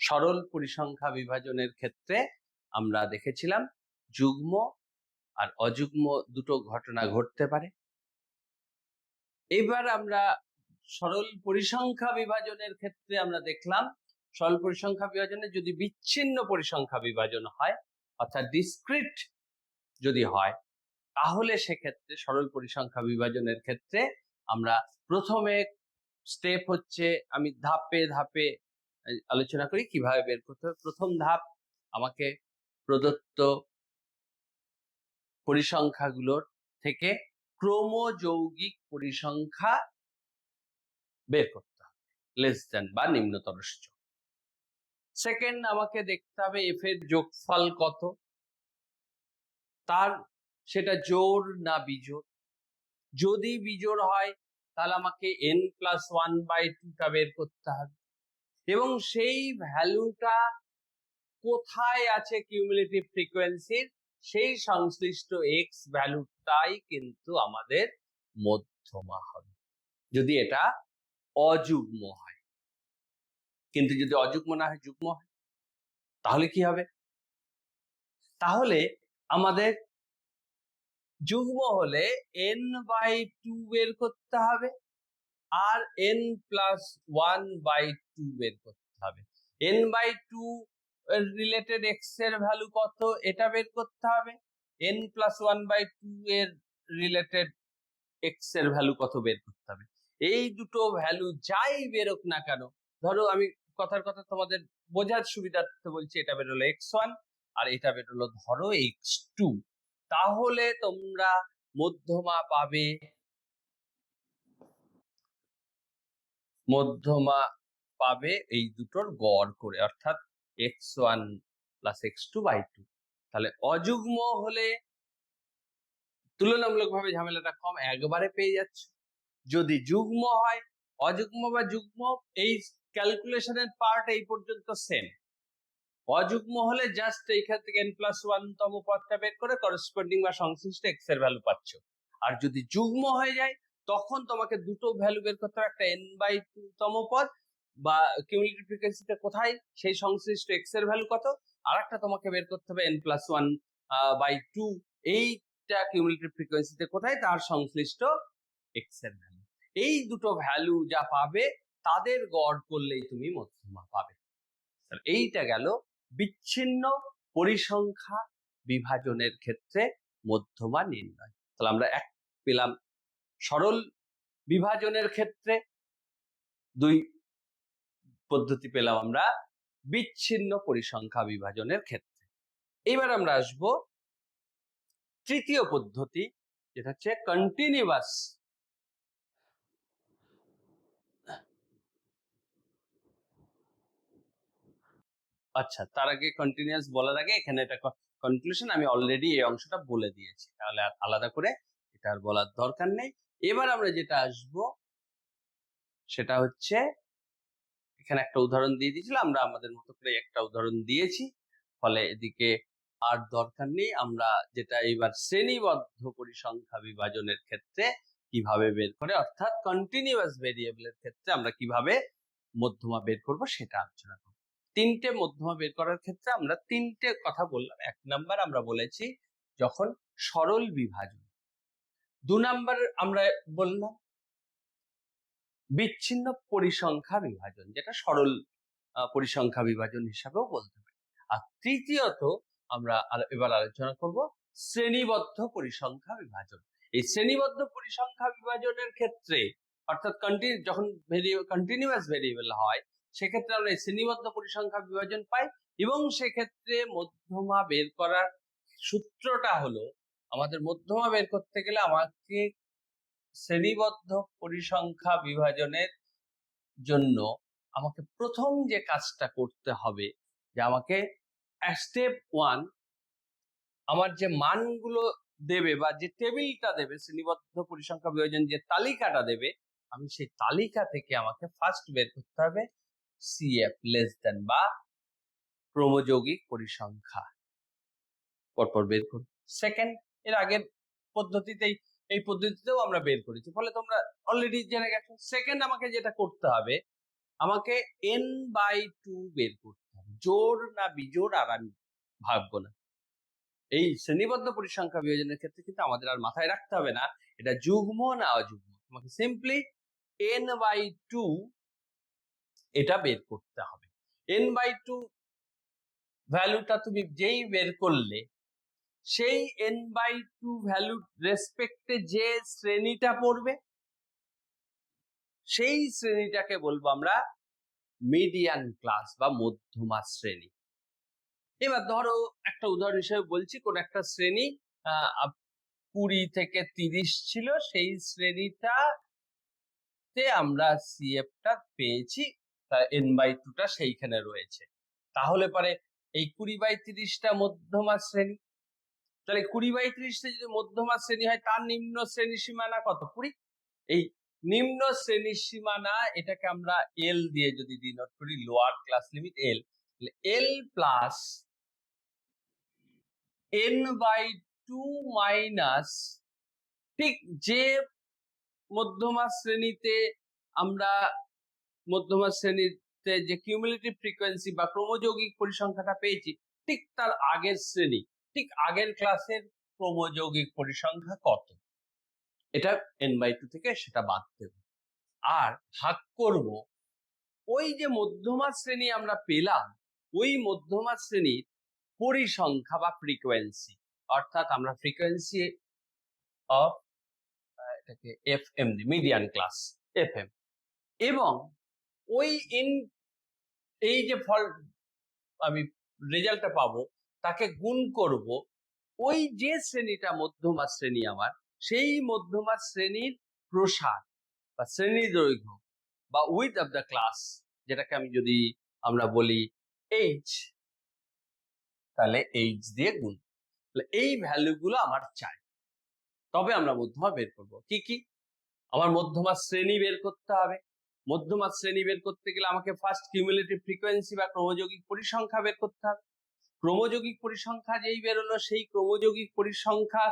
সরল পরিসংখ্যা বিভাজনের ক্ষেত্রে আমরা দেখেছিলাম যুগ্ম আর অযুগ্ম দুটো ঘটনা ঘটতে পারে। এবার আমরা সরল পরিসংখ্যা বিভাজনের ক্ষেত্রে আমরা দেখলাম সরল পরিসংখ্যা বিভাজনে যদি বিচ্ছিন্ন পরিসংখ্যা বিভাজন হয়, অর্থাৎ ডিসক্রিট যদি হয়, তাহলে সেক্ষেত্রে সরল পরিসংখ্যা বিভাজনের ক্ষেত্রে আমরা প্রথমে স্টেপ হচ্ছে, আমি ধাপে ধাপে আলোচনা করি কিভাবে বের করতে হবে। প্রথম ধাপ, আমাকে প্রদত্ত পরিসংখ্যাগুলোর থেকে ক্রমযৌগিক পরিসংখ্যা বের করতে হবে, লেস দ্যান বা নিম্নতর সূচক। সেকেন্ড, আমাকে দেখতে হবে এফ এর যোগফল কত, তার সেটা জোড় না বিজোড়। যদি বিজোড় হয় তাহলে আমাকে n + 1/2টা বের করতে হবে, এবং সেই ভ্যালুটা কোথায় আছে কিউমুলেটিভ ফ্রিকোয়েন্সির, সেই সংশ্লিষ্ট x ভ্যালুটাই কিন্তু আমাদের মধ্যমা হবে, যদি এটা অযুগ্ম হয়। কিন্তু যদি অযুগ্ম না হয়, যুগ্ম হয়, তাহলে কি হবে? তাহলে আমাদের যুগ্ম হলে n/2 বের করতে হবে, আর n + 1/2 বের করতে হবে। n/2 রিলেটেড x এর ভ্যালু কত এটা বের করতে হবে, n + 1/2 এর রিলেটেড x এর ভ্যালু কত বের করতে হবে। এই দুটো ভ্যালু যাই বেরোক না কেন, ধরো আমি কথার কথা তোমাদের বোঝার সুবিধার্থে বলছি, এটা বেরোলো x1 আর এটা বেরোলো ধরো x2, তাহলে তোমরা মধ্যমা পাবে মধ্যমা পাবে এই দুটোর গড় করে, অর্থাৎ x1 প্লাস x2/2। তাহলে অযুগ্ম হলে তুলনামূলকভাবে ঝামেলাটা কম, একবারে পেয়ে যাচ্ছে। যদি যুগ্ম হয়, অযুগ্ম বা যুগ্ম, এই ক্যালকুলেশনের পার্ট এই পর্যন্ত সেম। অযুগ্ম হলে জাস্ট এইখান থেকে n+1 তম পদটা বের করে করেসপন্ডিং বা সংশ্লিষ্ট x এর ভ্যালু পাচ্ছ। আর যদি যুগ্ম হয়ে যায় তখন তোমাকে দুটো ভ্যালু বের করতে হবে, একটা n/2 তম পদ বা কিউমুলেটিভ ফ্রিকোয়েন্সিতে কোথায় সেই সংশ্লিষ্ট x এর ভ্যালু কত, আর একটা তোমাকে বের করতে হবে n+1/2 এইটা কিউমুলেটিভ ফ্রিকোয়েন্সিতে কোথায় তার সংশ্লিষ্ট x এর ভ্যালু। এই দুটো ভ্যালু যা পাবে তাদের গড় করলেই তুমি মধ্যমা পাবে। এইটা গেল বিচ্ছিন্ন পরিসংখ্যা বিভাজনের ক্ষেত্রে মধ্যমা নির্ণয়। তাহলে আমরা এক পেলাম সরল বিভাজনের ক্ষেত্রে, দুই পদ্ধতি পেলাম আমরা বিচ্ছিন্ন পরিসংখ্যা বিভাজনের ক্ষেত্রে। এবার আমরা আসব তৃতীয় পদ্ধতি, যেটা হচ্ছে কন্টিনিউয়াস। আচ্ছা, তার আগে কন্টিনিউয়াস বলার আগে এখানে একটা কনক্লুশন আমি অলরেডি এই অংশটা বলে দিয়েছি, তাহলে আর আলাদা করে এটা আর বলার দরকার নেই। এবার আমরা যেটা আসব সেটা হচ্ছে, এখানে একটা উদাহরণ দিয়ে দিয়েছিলাম, আমরা আমাদের মতো করে একটা উদাহরণ দিয়েছি, ফলে এদিকে আর দরকার নেই। আমরা যেটা এবার শ্রেণীবদ্ধ পরিসংখ্যা বিভাজনের ক্ষেত্রে কিভাবে বের করে, অর্থাৎ কন্টিনিউয়াস ভেরিয়েবলের ক্ষেত্রে আমরা কিভাবে মধ্যমা বের করব সেটা আলোচনা করব। তিনটে মধ্যমা বের করার ক্ষেত্রে আমরা তিনটে কথা বললাম। এক নাম্বার আমরা বলেছি যখন সরল বিভাজন, দু নাম্বার আমরা বললাম বিচ্ছিন্ন পরিসংখ্যা বিভাজন, যেটা সরল পরিসংখ্যা বিভাজন হিসাবেও বলতে পারি। আর তৃতীয়ত আমরা এবার আলোচনা করব শ্রেণীবদ্ধ পরিসংখ্যা বিভাজন। এই শ্রেণীবদ্ধ পরিসংখ্যা বিভাজনের ক্ষেত্রে, অর্থাৎ যখন কন্টিনিউয়াস ভেরিয়েবল হয় সেক্ষেত্রে আমরা এই শ্রেণীবদ্ধ পরিসংখ্যা বিভাজন পাই, এবং সেক্ষেত্রে মধ্যমা বের করার সূত্রটা হলো, আমাদের মধ্যমা বের করতে গেলে আমাকে শ্রেণীবদ্ধ পরিসংখ্যা বিভাজনের জন্য আমাকে প্রথম যে কাজটা করতে হবে, যে আমাকে স্টেপ 1 আমার যে মানগুলো দেবে বা যে টেবিলটা দেবে, শ্রেণীবদ্ধ পরিসংখ্যা বিভাজন যে তালিকাটা দেবে, আমি সেই তালিকা থেকে আমাকে ফার্স্ট বের করতে হবে CF লেস দেন বা ক্রমযৌগিক পরিসংখ্যা, পরপর বের করব। সেকেন্ড, এর আগের পদ্ধতিতেই এই পদ্ধতিতেও আমরা বের করেছি, ফলে তোমরা অলরেডি জেনে গেছো। সেকেন্ড, আমাকে যেটা করতে হবে, আমাকে n/2 বের করতে হবে। জোড় না বিজোড় আর আমি ভাববো না। এই শ্রেণীবদ্ধ পরিসংখ্যা বিভাজনের ক্ষেত্রে কিন্তু আমাদের আর মাথায় রাখতে হবে না এটা যুগ্ম না অযুগ্ম, তোমাকে সিম্পলি n/2 এটা বের করতে হবে। n/2 ভ্যালুটা তুমি যেই বের করলে, সেই n/2 ভ্যালুর রেসপেক্টে যে শ্রেণীটা পড়বে, সেই শ্রেণীটাকে বলবো আমরা মিডিয়ান ক্লাস বা মধ্যমা শ্রেণী। এবার ধরো একটা উদাহরণ হিসেবে বলছি, কোন একটা শ্রেণী 20 থেকে 30 ছিল, সেই শ্রেণীটাতে আমরা CF-টা পেয়েছি, n/2 টা সেইখানে রয়েছে। তাহলে পরে এই 20/30টা মধ্যমা শ্রেণী। তাহলে 20/30টা যদি মধ্যমা শ্রেণী হয়, তার নিম্ন শ্রেণী সীমানা কত? 20। এই নিম্ন শ্রেণী সীমানা, এটাকে আমরা L দিয়ে যদি ডিনোট করি, lower class limit L, L plus n/2 minus, ঠিক যে মধ্যমা শ্রেণীতে আমরা মধ্যমা শ্রেণীতে যে কিউমুলেটিভ ফ্রিকোয়েন্সি বা ক্রমযৌগিক পরিসংখ্যাটা পেয়েছি, ঠিক তার আগের শ্রেণী, ঠিক আগের ক্লাসের ক্রমযৌগিক পরিসংখ্যা কত, এটা n/2 থেকে সেটা বাদ দেব, আর ভাগ করব ওই যে মধ্যমা শ্রেণী আমরা পেলাম, ওই মধ্যমা শ্রেণীর পরিসংখ্যা বা ফ্রিকোয়েন্সি, অর্থাৎ আমরা ফ্রিকোয়েন্সি অফ এটাকে FM মিডিয়ান ক্লাস FM, এবং ওই এই যে ফল আমি রেজাল্টটা পাবো তাকে গুণ করব ওই যে শ্রেণীটা মধ্যমা শ্রেণী আমার, সেই মধ্যমা শ্রেণীর প্রসার বা শ্রেণী দৈর্ঘ্য বা উইথ অফ দ্য ক্লাস, যেটাকে আমি যদি আমরা বলি এইচ, তাহলে এইচ দিয়ে গুণ। তাহলে এই ভ্যালুগুলো আমার চাই, তবে আমরা মধ্যমা বের করব। কি কি? আমার মধ্যমা শ্রেণী বের করতে হবে। মধ্যমা শ্রেণী বের করতে গেলে আমাকে ফার্স্ট কিউমুলেটিভ ফ্রিকোয়েন্সি বা ক্রমযৌগিক পরিসংখ্যা বের করতে হবে। ক্রমযৌগিক পরিসংখ্যা যেই বেরোলো, সেই ক্রমযৌগিক পরিসংখ্যা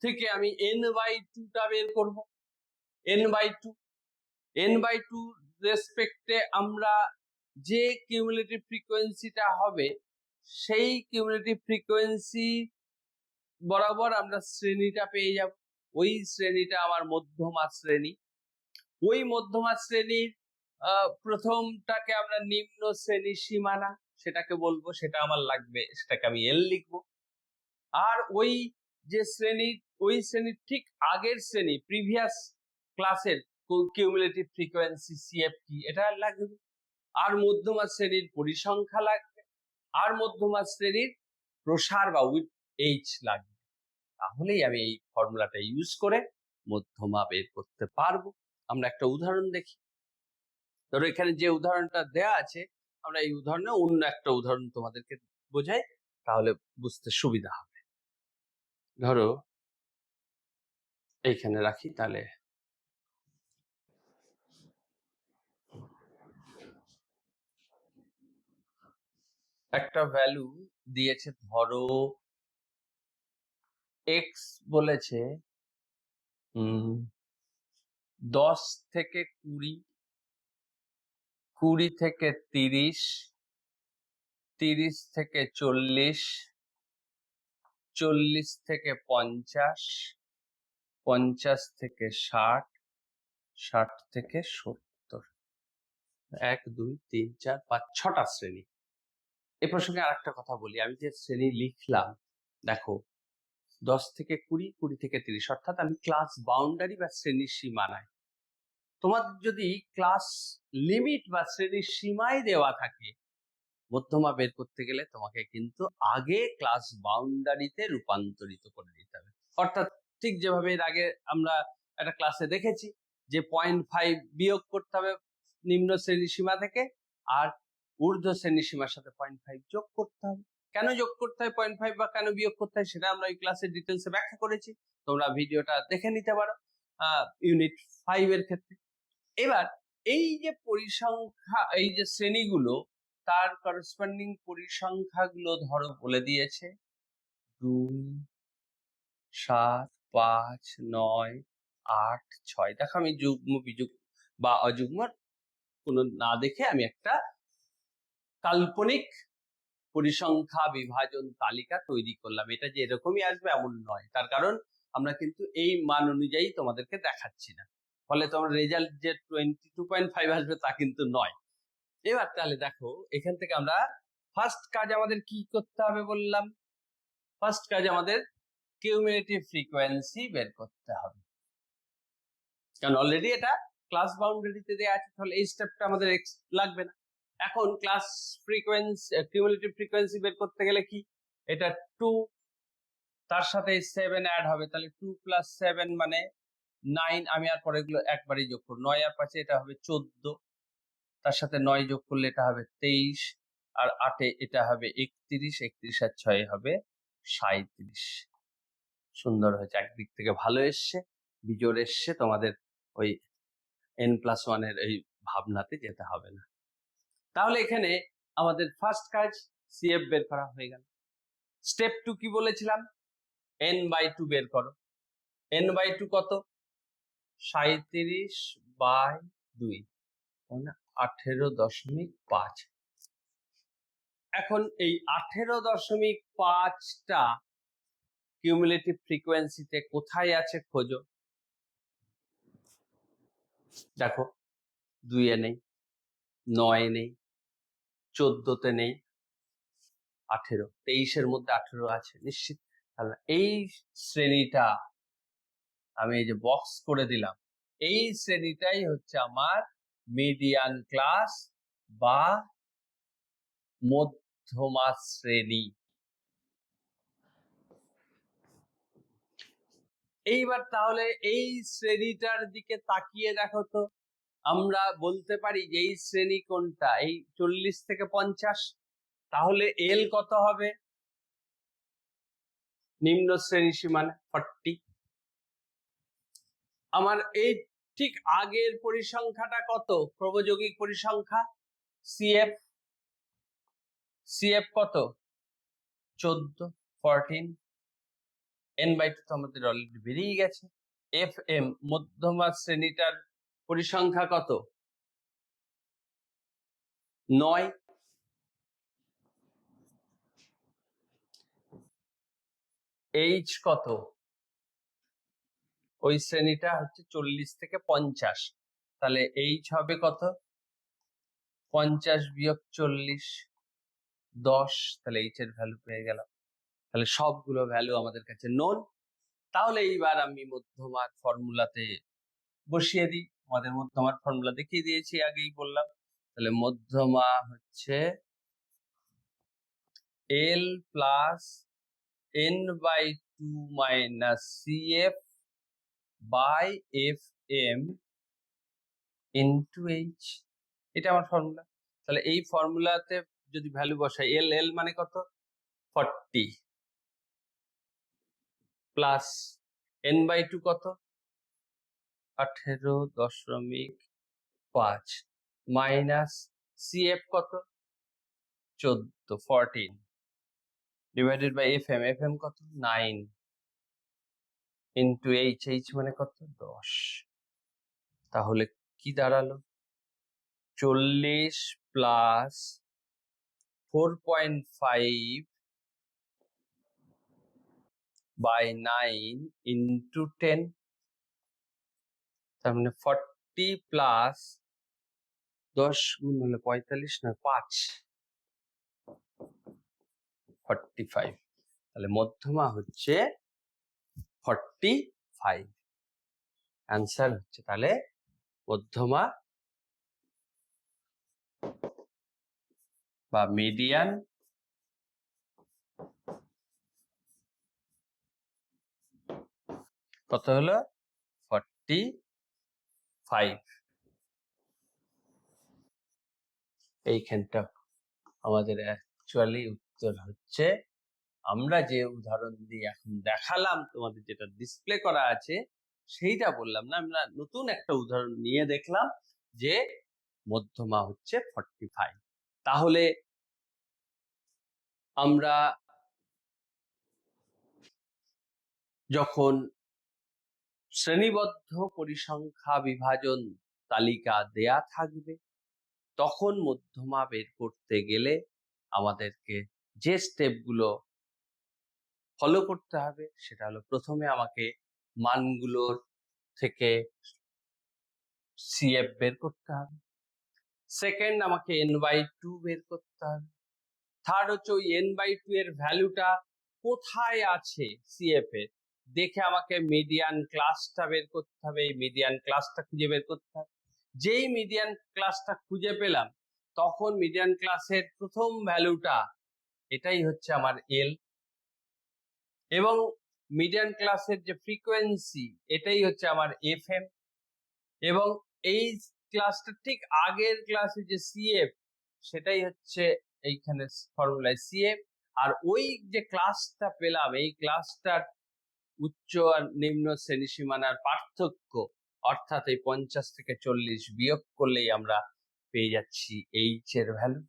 থেকে আমি n/2 টা বের করব। n/2 n/2 রেসপেক্টে আমরা যে কিউমুলেটিভ ফ্রিকোয়েন্সিটা হবে, সেই কিউমুলেটিভ ফ্রিকোয়েন্সি বরাবর আমরা শ্রেণীটা পেয়ে যাব। ওই শ্রেণীটা আমার মধ্যমা শ্রেণী। ওই মধ্যমা শ্রেণীর প্রথমটাকে আমরা নিম্ন শ্রেণীর সীমানা সেটাকে বলবো, সেটা আমার লাগবে, সেটাকে আমি এল লিখবো। আর ওই যে শ্রেণী, ওই শ্রেণীর ঠিক আগের শ্রেণী, প্রিভিয়াস ক্লাসের কিউমুলেটিভ ফ্রিকোয়েন্সি সিএফ কি, এটা লাগবে। আর মধ্যমা শ্রেণীর পরিসংখ্যা লাগবে, আর মধ্যমা শ্রেণীর প্রসার বা উইথ এইচ লাগবে। তাহলেই আমি এই ফর্মুলাটা ইউজ করে মধ্যমা বের করতে পারবো। আমরা একটা উদাহরণ দেখি। ধরো এখানে যে উদাহরণটা দেয়া আছে, আমরা এই উদাহরণে অন্য একটা উদাহরণ তোমাদেরকে বোঝাই, তাহলে বুঝতে সুবিধা হবে। ধরো এইখানে রাখি, তাহলে একটা ভ্যালু দিয়েছে, ধরো এক্স বলেছে 10 থেকে 20, 20 থেকে 30, 30 থেকে 40, 40 থেকে 50, 50 থেকে 60, 60 থেকে 70। 1 2 3 4 5 6টা শ্রেণী। এ প্রসঙ্গে আরেকটা কথা বলি, আমি যে শ্রেণী লিখলাম, দেখো 10 থেকে 20, 20 থেকে 30, অর্থাৎ আমি ক্লাস বাউন্ডারি বা শ্রেণীর সীমানায়। তোমার যদি ক্লাস লিমিট বা শ্রেণীর সীমায় দেওয়া থাকে, মধ্যমা বের করতে গেলে তোমাকে কিন্তু আগে ক্লাস বাউন্ডারিতে রূপান্তরিত করে দিতে হবে। অর্থাৎ ঠিক যেভাবে এর আগে আমরা একটা ক্লাসে দেখেছি যে 0.5 বিয়োগ করতে হবে নিম্ন শ্রেণী সীমা থেকে, আর ঊর্ধ্ব শ্রেণী সীমার সাথে 0.5 যোগ করতে হবে। কেন যোগ করতে হয় 0.5 বা কেন বিয়োগ করতে হয়, সেটা আমরা ওই ক্লাসের ডিটেলসে ব্যাখ্যা করেছি, তোমরা ভিডিওটা দেখে নিতে পারো ইউনিট 5 এর ক্ষেত্রে। এবার এই যে পরিসংখ্যা, এই যে শ্রেণীগুলো, তার করসপন্ডিং পরিসংখ্যাগুলো ধরো বলে দিয়েছে 2 7 5 9 8 6। দেখো আমি যুগ্ম বিযুগ্ম বা অযুগ্ম কোনো না দেখে আমি একটা কাল্পনিক পরিসংখ্যা বিভাজন তালিকা তৈরি করলাম। এটা যে এরকমই আসবে এমন নয়, তার কারণ আমরা কিন্তু এই মান অনুযায়ী তোমাদেরকে দেখাচ্ছি না, ফলে তোমার রেজাল্ট যে 22.5 আসবে তা কিন্তু নয়। এবার তাহলে দেখো, এখান থেকে আমরা ফার্স্ট কাজ আমাদের কি করতে হবে বললাম, ফার্স্ট কাজ আমাদের কিউমুলেটিভ ফ্রিকোয়েন্সি বের করতে হবে, কারণ অলরেডি এটা ক্লাস বাউন্ডারিতে দেওয়া আছে, তাহলে এই স্টেপটা আমাদের লাগবে না। এখন ক্লাস ফ্রিকোয়েন্সি, কিউমুলেটিভ ফ্রিকোয়েন্সি বের করতে গেলে কি, এটা 2, তার সাথে 7 অ্যাড হবে, তাহলে 2 + 7 মানে 9। আমি আর পরে এগুলো একবারই যোগ করব, 9 আর 5 এটা হবে 14, তার সাথে 9 যোগ করলে এটা হবে 23, আর 8 এটা হবে 31, 31 আর 6 হবে 37। সুন্দর হয়েছে, একদিক থেকে ভালো এসছে, বিজোড় এসছে, তোমাদের ওই n+1 এর এই ভাবনাতে যেতে হবে না। তাহলে এখানে আমাদের ফার্স্ট কাজ সিএফ বের করা হয়ে গেল। স্টেপ 2 কি বলেছিলাম, n/2 বের করো। n/2 কত? 37/2 মানে 18.5। এখন এই 18.5টা কিউমুলেটিভ ফ্রিকোয়েন্সিতে কোথায় আছে খোঁজো। দেখো 2 নেই, 9 নেই, 14তে নেই, 18, 23-এর মধ্যে 18 আছে নিশ্চিত। তাহলে এই শ্রেণীটা আমি এই যে বক্স করে দিলাম, এই শ্রেণীটাই হচ্ছে আমার মিডিয়ান ক্লাস বা মধ্যমা শ্রেণী। এইবার তাহলে এই শ্রেণীটার দিকে তাকিয়ে দেখো তো, আমরা বলতে পারি যে এই শ্রেণী কোনটা, এই 40 থেকে 50, তাহলে এল কত হবে? নিম্ন শ্রেণী সীমানা 40। আমার এই ঠিক আগের পরিসংখ্যাটা কত? প্রবযোগিক পরিসংখ্যা সিএফ। সিএফ কত? 14, 14। n/2 তো আমাদের অলরেডি বেরিয়ে গেছে। এফ এম মধ্যমা শ্রেণীটার পরিসংখ্যা কত? 9। এইচ কত? ওই শ্রেণীটা হচ্ছে 40 থেকে 50, তাহলে এইচ হবে কত? 50 বিয়োগ 40, 10। তাহলে এইচ এর ভ্যালু পেয়ে গেলাম। তাহলে সবগুলো ভ্যালু আমাদের কাছে নোন। তাহলে এইবার আমি মধ্যমার ফর্মুলাতে বসিয়ে দিই। আমাদের মধ্যমার ফর্মুলা দেখিয়ে দিয়েছি, আগেই বললাম। তাহলে মধ্যমা হচ্ছে L plus n/2 minus CF by F M into H. এটা আমার ফর্মুলা। তাহলে এই ফর্মুলাতে যদি ভ্যালু বসাই, এল এল মানে কত? 40 প্লাস n/2 কত? 18.5 মাইনাস সিএফ কত? 14, 14 ডিভাইডেড বাই এফ এম কত? 9 ইন্টু এইচ, এইচ মানে কত? 10। তাহলে কি দাঁড়ালো? 40 প্লাস 4.5 বাই 9 ইন্টু 10, তার মানে 40 প্লাস 10 গুণ হলে 45 না 5, 45। তাহলে মধ্যমা হচ্ছে 45। অ্যান্সার হচ্ছে তাহলে মধ্যমা বা মিডিয়ান কত হলো? 45। এইখানটা আমাদের অ্যাকচুয়ালি উত্তর হচ্ছে, আমরা যে উদাহরণ দিয়ে এখন দেখালাম তোমাদের, যেটা ডিসপ্লে করা আছে সেইটা বললাম না, আমরা নতুন একটা উদাহরণ নিয়ে দেখলাম যে মধ্যমা হচ্ছে 45। তাহলে আমরা যখন শ্রেণীবদ্ধ পরিসংখ্যা বিভাজন তালিকা দেয়া থাকবে, তখন মধ্যমা বের করতে গেলে আমাদেরকে যে স্টেপগুলো ফলো করতে হবে সেটা হলো, প্রথমে আমাকে মানগুলোর থেকে সিএফ বের করতে হবে। সেকেন্ড, আমাকে n/2 বের করতে হবে। থার্ড হচ্ছে ওই n/2 এর ভ্যালুটা কোথায় আছে সিএফ এর, দেখে আমাকে মিডিয়ান ক্লাসটা বের করতে হবে। এই মিডিয়ান ক্লাসটা খুঁজে বের করতে হবে। যেই মিডিয়ান ক্লাসটা খুঁজে পেলাম, তখন মিডিয়ান ক্লাসের প্রথম ভ্যালুটা, এটাই হচ্ছে আমার এল, এবং মিডিয়ান ক্লাসের যে ফ্রিকোয়েন্সি, এটাই হচ্ছে আমার এফ এম, এবং এই ক্লাসটা ঠিক আগের ক্লাসে যে সিএফ, সেটাই হচ্ছে এইখানে ফর্মুলায় সিএফ। আর ওই যে ক্লাসটা পেলাম, এই ক্লাসটার উচ্চ আর নিম্ন শ্রেণী সীমানার পার্থক্য, অর্থাৎ এই 50 থেকে 40 বিয়োগ করলেই আমরা পেয়ে যাচ্ছি এইচ এর ভ্যালু।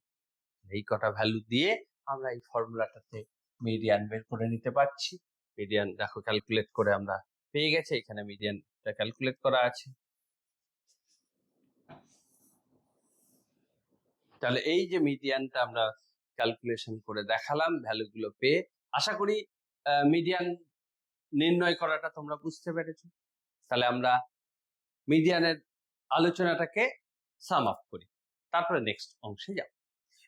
এই কটা ভ্যালু দিয়ে আমরা এই ফর্মুলাটাতে মিডিয়ান বের করে নিতে পারছি। মিডিয়ান দেখো ক্যালকুলেট করে আমরা পেয়ে গেছে, এখানে মিডিয়ানটা ক্যালকুলেট করা আছে। তাহলে এই যে মিডিয়ানটা আমরা ক্যালকুলেশন করে দেখালাম ভ্যালুগুলো পেয়ে, আশা করি মিডিয়ান নির্ণয় করাটা তোমরা বুঝতে পেরেছো। তাহলে আমরা মিডিয়ানের আলোচনাটাকে সাম আপ করি, তারপরে নেক্সট অংশে যাব।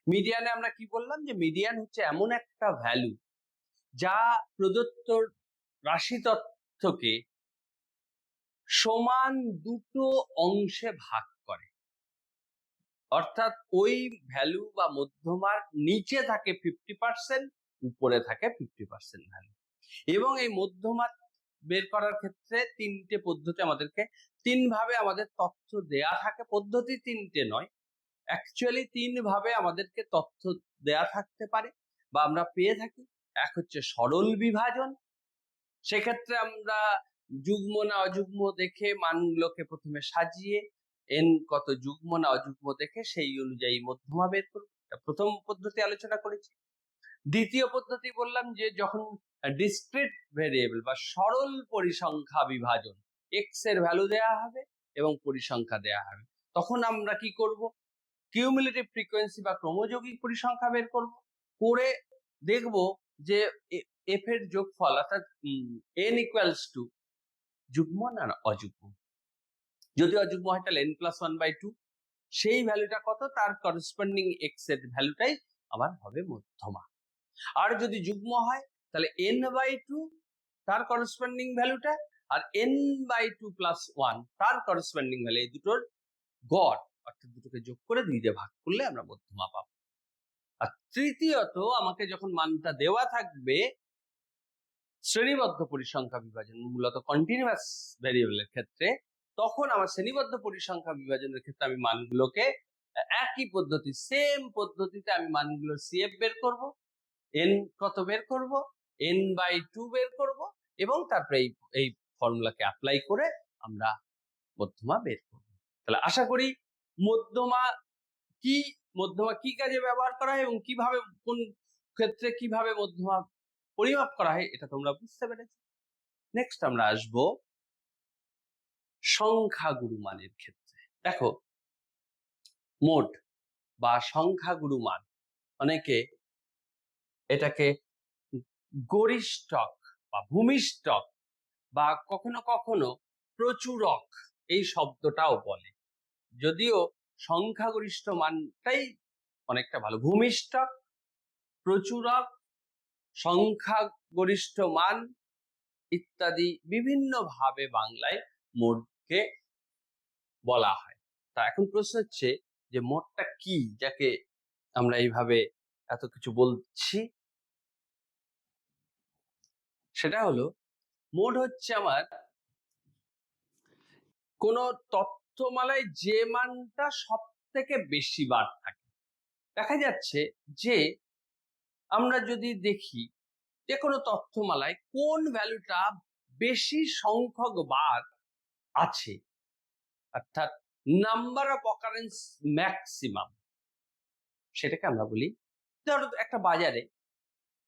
মিডিয়ানে আমরা কি বললাম, যে মিডিয়ান হচ্ছে এমন একটা ভ্যালু যা প্রদত্ত রাশি তথ্যকে সমান দুটো অংশে ভাগ করে। অর্থাৎ ওই ভ্যালু বা মধ্যমার নিচে থাকে 50%, উপরে থাকে 50% ভ্যালু, এবং এই মধ্যমার বের করার ক্ষেত্রে তিনটে পদ্ধতি আমাদেরকে, তিন ভাবে আমাদের তথ্য দেয়া থাকে। পদ্ধতি তিনটে নয়, অ্যাকচুয়ালি তিন ভাবে আমাদেরকে তথ্য দেয়া থাকতে পারে বা আমরা পেয়ে থাকি। এক হচ্ছে সরল বিভাজন, সেক্ষেত্রে আমরা যুগ্ম না অযুগ্ম দেখে মানগুলোকে প্রথমে সাজিয়ে এন কত যুগ্ম না অযুগ্ম দেখে সেই অনুযায়ী মধ্যমা বের করব। প্রথম পদ্ধতি আলোচনা করেছি। দ্বিতীয় পদ্ধতি বললাম যে যখন ডিসক্রিট ভেরিয়েবল বা সরল পরিসংখ্যা বিভাজন, এক্স এর ভ্যালু দেয়া হবে এবং পরিসংখ্যা দেয়া হবে, তখন আমরা কি করব, কিউমুলেটিভ ফ্রিকোয়েন্সি বা ক্রমযৌগিক পরিসংখ্যা বের করব, করে দেখব যে এফ এর যোগফল অর্থাৎ এন ইকুয়ালস টু যুগ্ম না অযুগ্ম। যদি অযুগ্ম হয় তাহলে n+1/2, সেই ভ্যালুটা কত, তার করসপন্ডিং এক্স এর ভ্যালুটাই আবার হবে মধ্যমা। আর যদি যুগ্ম হয় তাহলে n/2 তার করসপন্ডিং ভ্যালুটা, আর n/2+1 তার করসপন্ডিং ভ্যালু, এই দুটোর গড় অর্থাৎ দুটোকে যোগ করে 2 দিয়ে ভাগ করলে আমরা মধ্যমা পাবো। আর তৃতীয়ত আমাকে যখন মানটা দেওয়া থাকবে শ্রেণীবদ্ধ পরিসংখ্যা বিভাজন, মূলত কন্টিনিউয়াস ভেরিয়েবলের ক্ষেত্রে, তখন আমার শ্রেণীবদ্ধ পরিসংখ্যা বিভাজনের ক্ষেত্রে আমি মানগুলোকে একই পদ্ধতি, সেম পদ্ধতিতে আমি মানগুলোর সিএফ বের করব, এন কত বের করব, n/2 বের করব এবং তারপরে এই ফর্মুলাকে অ্যাপ্লাই করে আমরা মধ্যমা বের করব। তাহলে আশা করি মধ্যমা কি, মধ্যমা কি কাজে ব্যবহার করা হয় এবং কিভাবে, কোন ক্ষেত্রে কিভাবে মধ্যমা পরিমাপ করা হয়, এটা তোমরা বুঝতে পেরেছো। নেক্সট আমরা আসবো সংখ্যাগুরু মানের ক্ষেত্রে। দেখো, মোড বা সংখ্যাগুরু মান, অনেকে এটাকে গরিষ্ঠক বা ভূমিষ্ঠক বা কখনো কখনো প্রচুরক এই শব্দটাও বলে, যদিও সংখ্যাগরিষ্ঠ মানটাই অনেকটা ভালো। ভূমিষ্ঠক, প্রচুরক, সংখ্যাগরিষ্ঠ মান ইত্যাদি বিভিন্ন ভাবে বাংলায় মোডকে বলা হয়। তা এখন প্রশ্ন হচ্ছে যে মোডটা কি, যাকে আমরা এইভাবে এত কিছু বলছি। সেটা হলো, মোড হচ্ছে আমার কোন তথ্যমালায় যে মানটা সব থেকে বেশি বার থাকে। দেখা যাচ্ছে যে আমরা যদি দেখি যে কোনো তথ্যমালায় কোন ভ্যালুটা বেশি সংখ্যক বার আছে, অর্থাৎ নাম্বার অফ অকারেন্স ম্যাক্সিমাম, সেটাকে আমরা বলি। ধরো একটা বাজারে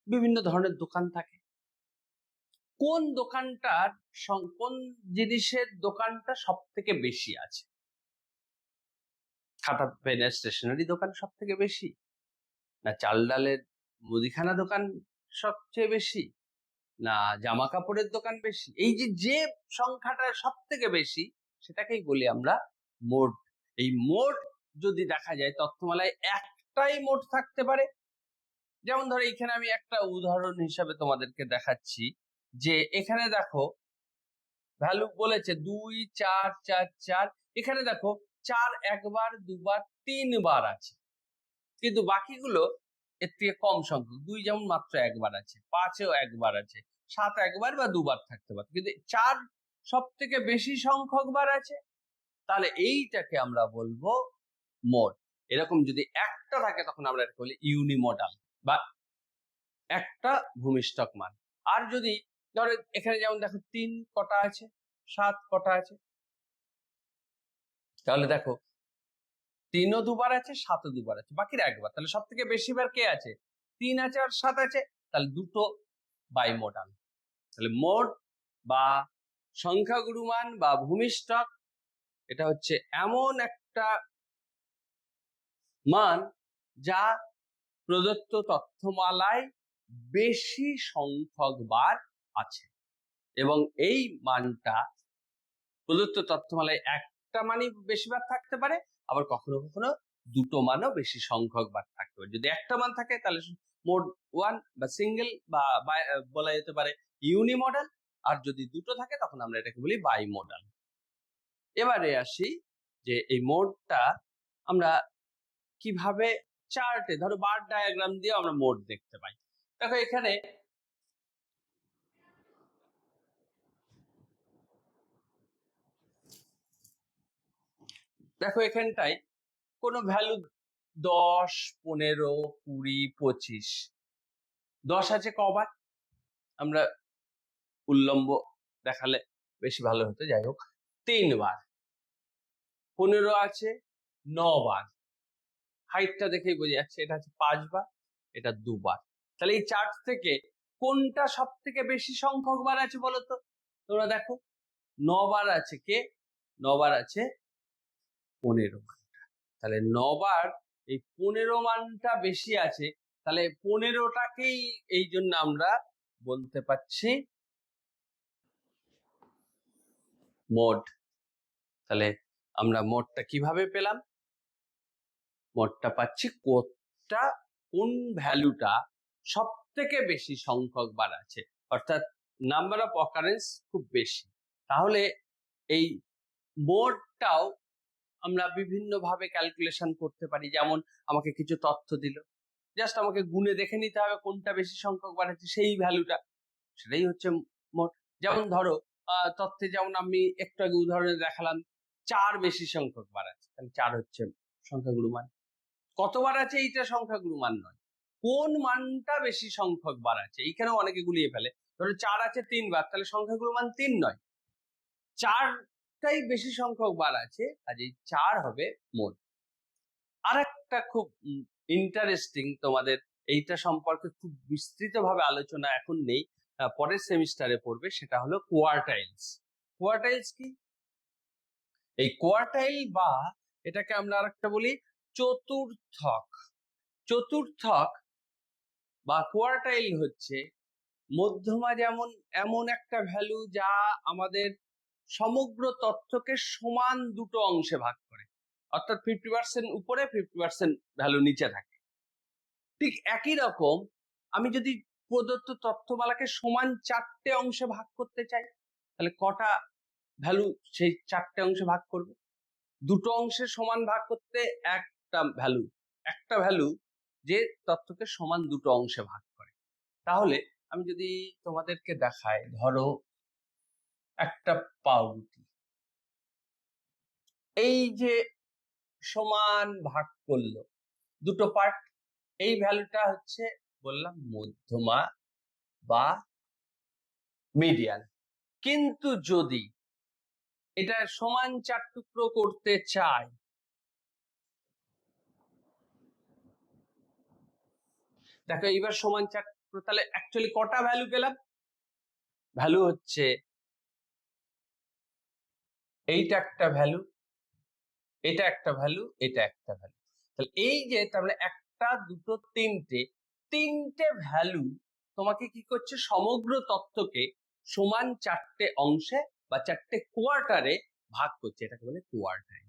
বিভিন্ন ধরনের দোকান থাকে, কোন দোকানটার, কোন জিনিসের দোকানটা সব থেকে বেশি আছে, খাতা পেনের স্টেশনারি দোকান সব থেকে বেশি, না চাল ডালের মুদিখানা দোকান সবচেয়ে বেশি, না জামা কাপড়ের দোকান বেশি, এই যে সংখ্যাটা সব থেকে বেশি, সেটাকেই বলি আমরা মোড। এই মোড যদি দেখা যায় তথ্যমালায় একটাই মোড থাকতে পারে, যেমন ধরো এখানে আমি একটা উদাহরণ হিসাবে তোমাদেরকে দেখাচ্ছি, যে এখানে দেখো ভ্যালু বলেছে 2, 4, 4, 4, এখানে দেখো 4 একবার, দুবার, 3 বার আছে, কিন্তু বাকিগুলো এর থেকে কম সংখ্যক। 2 যেমন মাত্র একবার আছে, 5-এও একবার আছে, 7 একবার বা দুবার থাকতে পারে, কিন্তু 4 সব থেকে বেশি সংখ্যক বার আছে। তাহলে এইটাকে আমরা বলবো মোড। এরকম যদি একটা থাকে তখন আমরা এটা বলি ইউনিমোডাল বা একটা ভূমিষ্ঠক মান। আর যদি ধরো এখানে যেমন দেখো 3 কটা আছে, 7 কটা আছে, তাহলে দেখো 3ও দুবার আছে, 7ও দুবার আছে, বাকির একবার, তাহলে সব থেকে বেশি বার কে আছে, 3 আছে আর 7 আছে, তাহলে দুটো বাইমোডাল। তাহলে মোড বা সংখ্যাগুরু মান বা ভূমিষ্ঠক, এটা হচ্ছে এমন একটা মান যা প্রদত্ত তথ্যমালায় বেশি সংখ্যক বার আছে, এবং এই মানটা প্রদত্ত তথ্যমালায় একটা মানই বেশিবার থাকতে পারে, আবার কখনো কখনো দুটো মানও বেশি সংখ্যক বার থাকতে পারে। যদি একটা মান থাকে তাহলে মোড 1 বা সিঙ্গেল বা বলা যেতে পারে ইউনিমোডাল, আর যদি দুটো থাকে তখন আমরা এটাকে বলি বাইমোডাল। এবারে আসি যে এই মোডটা আমরা কিভাবে চার্টে, ধরো বার ডায়াগ্রাম দিয়ে আমরা মোড দেখতে পাই। দেখো এখানে দেখো এখানটায় কোনো ভ্যালু 10, 15, 20, 25, 10 আছে কবার? আমরা উল্লম্ব দেখালে বেশি ভালো হতো, যাই হোক 3 বার। 15 আছে 9 বার। হাইটটা দেখেই বোঝা যাচ্ছে এটা হচ্ছে 5 বার, এটা 2 বার। তাহলে এই চার্ট থেকে কোনটা সব থেকে বেশি সংখ্যক বার আছে বলো তো? তোমরা দেখো 9 বার আছে, কে 9 বার আছে 15 মানটা। তাহলে 9 বার এই 15 মানটা বেশি আছে, তাহলে 15টাকেই এই জন্য আমরা বলতে পারছি মোড। তাহলে আমরা মোডটা কিভাবে পেলাম? মোডটা পাচ্ছি কোন ভ্যালুটা সব থেকে বেশি সংখ্যক বার আছে, অর্থাৎ নাম্বার অফ অকারেন্স খুব বেশি। তাহলে এই মোডটাও আমরা বিভিন্ন ভাবে ক্যালকুলেশন করতে পারি। যেমন আমাকে কিছু তথ্য দিল, জাস্ট আমাকে গুণে দেখে নিতে হবে কোনটা বেশি সংখ্যক বার আছে, সেই ভ্যালুটা, সেটাই হচ্ছে মোড। যেমন ধরো তথ্যে যেমন আমি একটু আগে উদাহরণে দেখালাম 4 বেশি সংখ্যক বার আছে, তাহলে 4 হচ্ছে সংখ্যাগুরু মান। কতবার আছে এইটা সংখ্যাগুরু মান নয়, কোন মানটা বেশি সংখ্যক বার আছে, এইখানেও অনেকে গুলিয়ে ফেলে। ধরো 4 আছে 3 বার, তাহলে সংখ্যাগুরু মান 3 নয়, 4টাই বেশি সংখ্যক বার আছে, কাজেই 4 হবে মোড। আর একটা খুব ইন্টারেস্টিং, তোমাদের এইটা সম্পর্কে খুব বিস্তৃতভাবে আলোচনা এখন নেই, পরের সেমিস্টারে পড়বে, সেটা হলো কোয়ার্টাইলস। কোয়ার্টাইলস কি? এই কোয়ার্টাইল বা এটাকে আমরা আরেকটা বলি চতুর্থক। চতুর্থক বা কোয়ার্টাইল হচ্ছে মধ্যমা, যেমন এমন একটা ভ্যালু যা আমাদের সমগ্র তথ্যকে সমান দুটো অংশে ভাগ করে, অর্থাৎ 50% উপরে 50% ভ্যালু নিচে থাকে। ঠিক একই রকম আমি যদি প্রদত্ত তথ্যমালাকে সমান 4টে অংশে ভাগ করতে চাই, তাহলে কটা ভ্যালু সেই 4টে অংশে ভাগ করবে? দুটো অংশে সমান ভাগ করতে একটা ভ্যালু যে তথ্যকে সমান দুটো অংশে ভাগ করে। তাহলে আমি যদি তোমাদেরকে দেখাই, ধরো একটা পাউরুটি, এই যে সমান ভাগ করলো দুটো পার্ট, এই ভ্যালুটা হচ্ছে বললাম মধ্যমা বা মিডিয়ান। কিন্তু যদি এটা সমান 4 টুকরো করতে চাই, দেখো এইবার সমান 4 টুকরো, তাহলে অ্যাকচুয়ালি কটা ভ্যালু পেলাম? ভ্যালু হচ্ছে এইটা একটা ভ্যালু, এটা একটা ভ্যালু, এটা একটা ভ্যালু। তাহলে এই যে তার মানে একটা, দুটো, তিনটে ভ্যালু তোমাকে কি করছে? সমগ্র তথ্যকে সমান 4টে অংশে বা 4টে কোয়ার্টারে ভাগ করছে, এটাকে বলে কোয়ার্টাইল।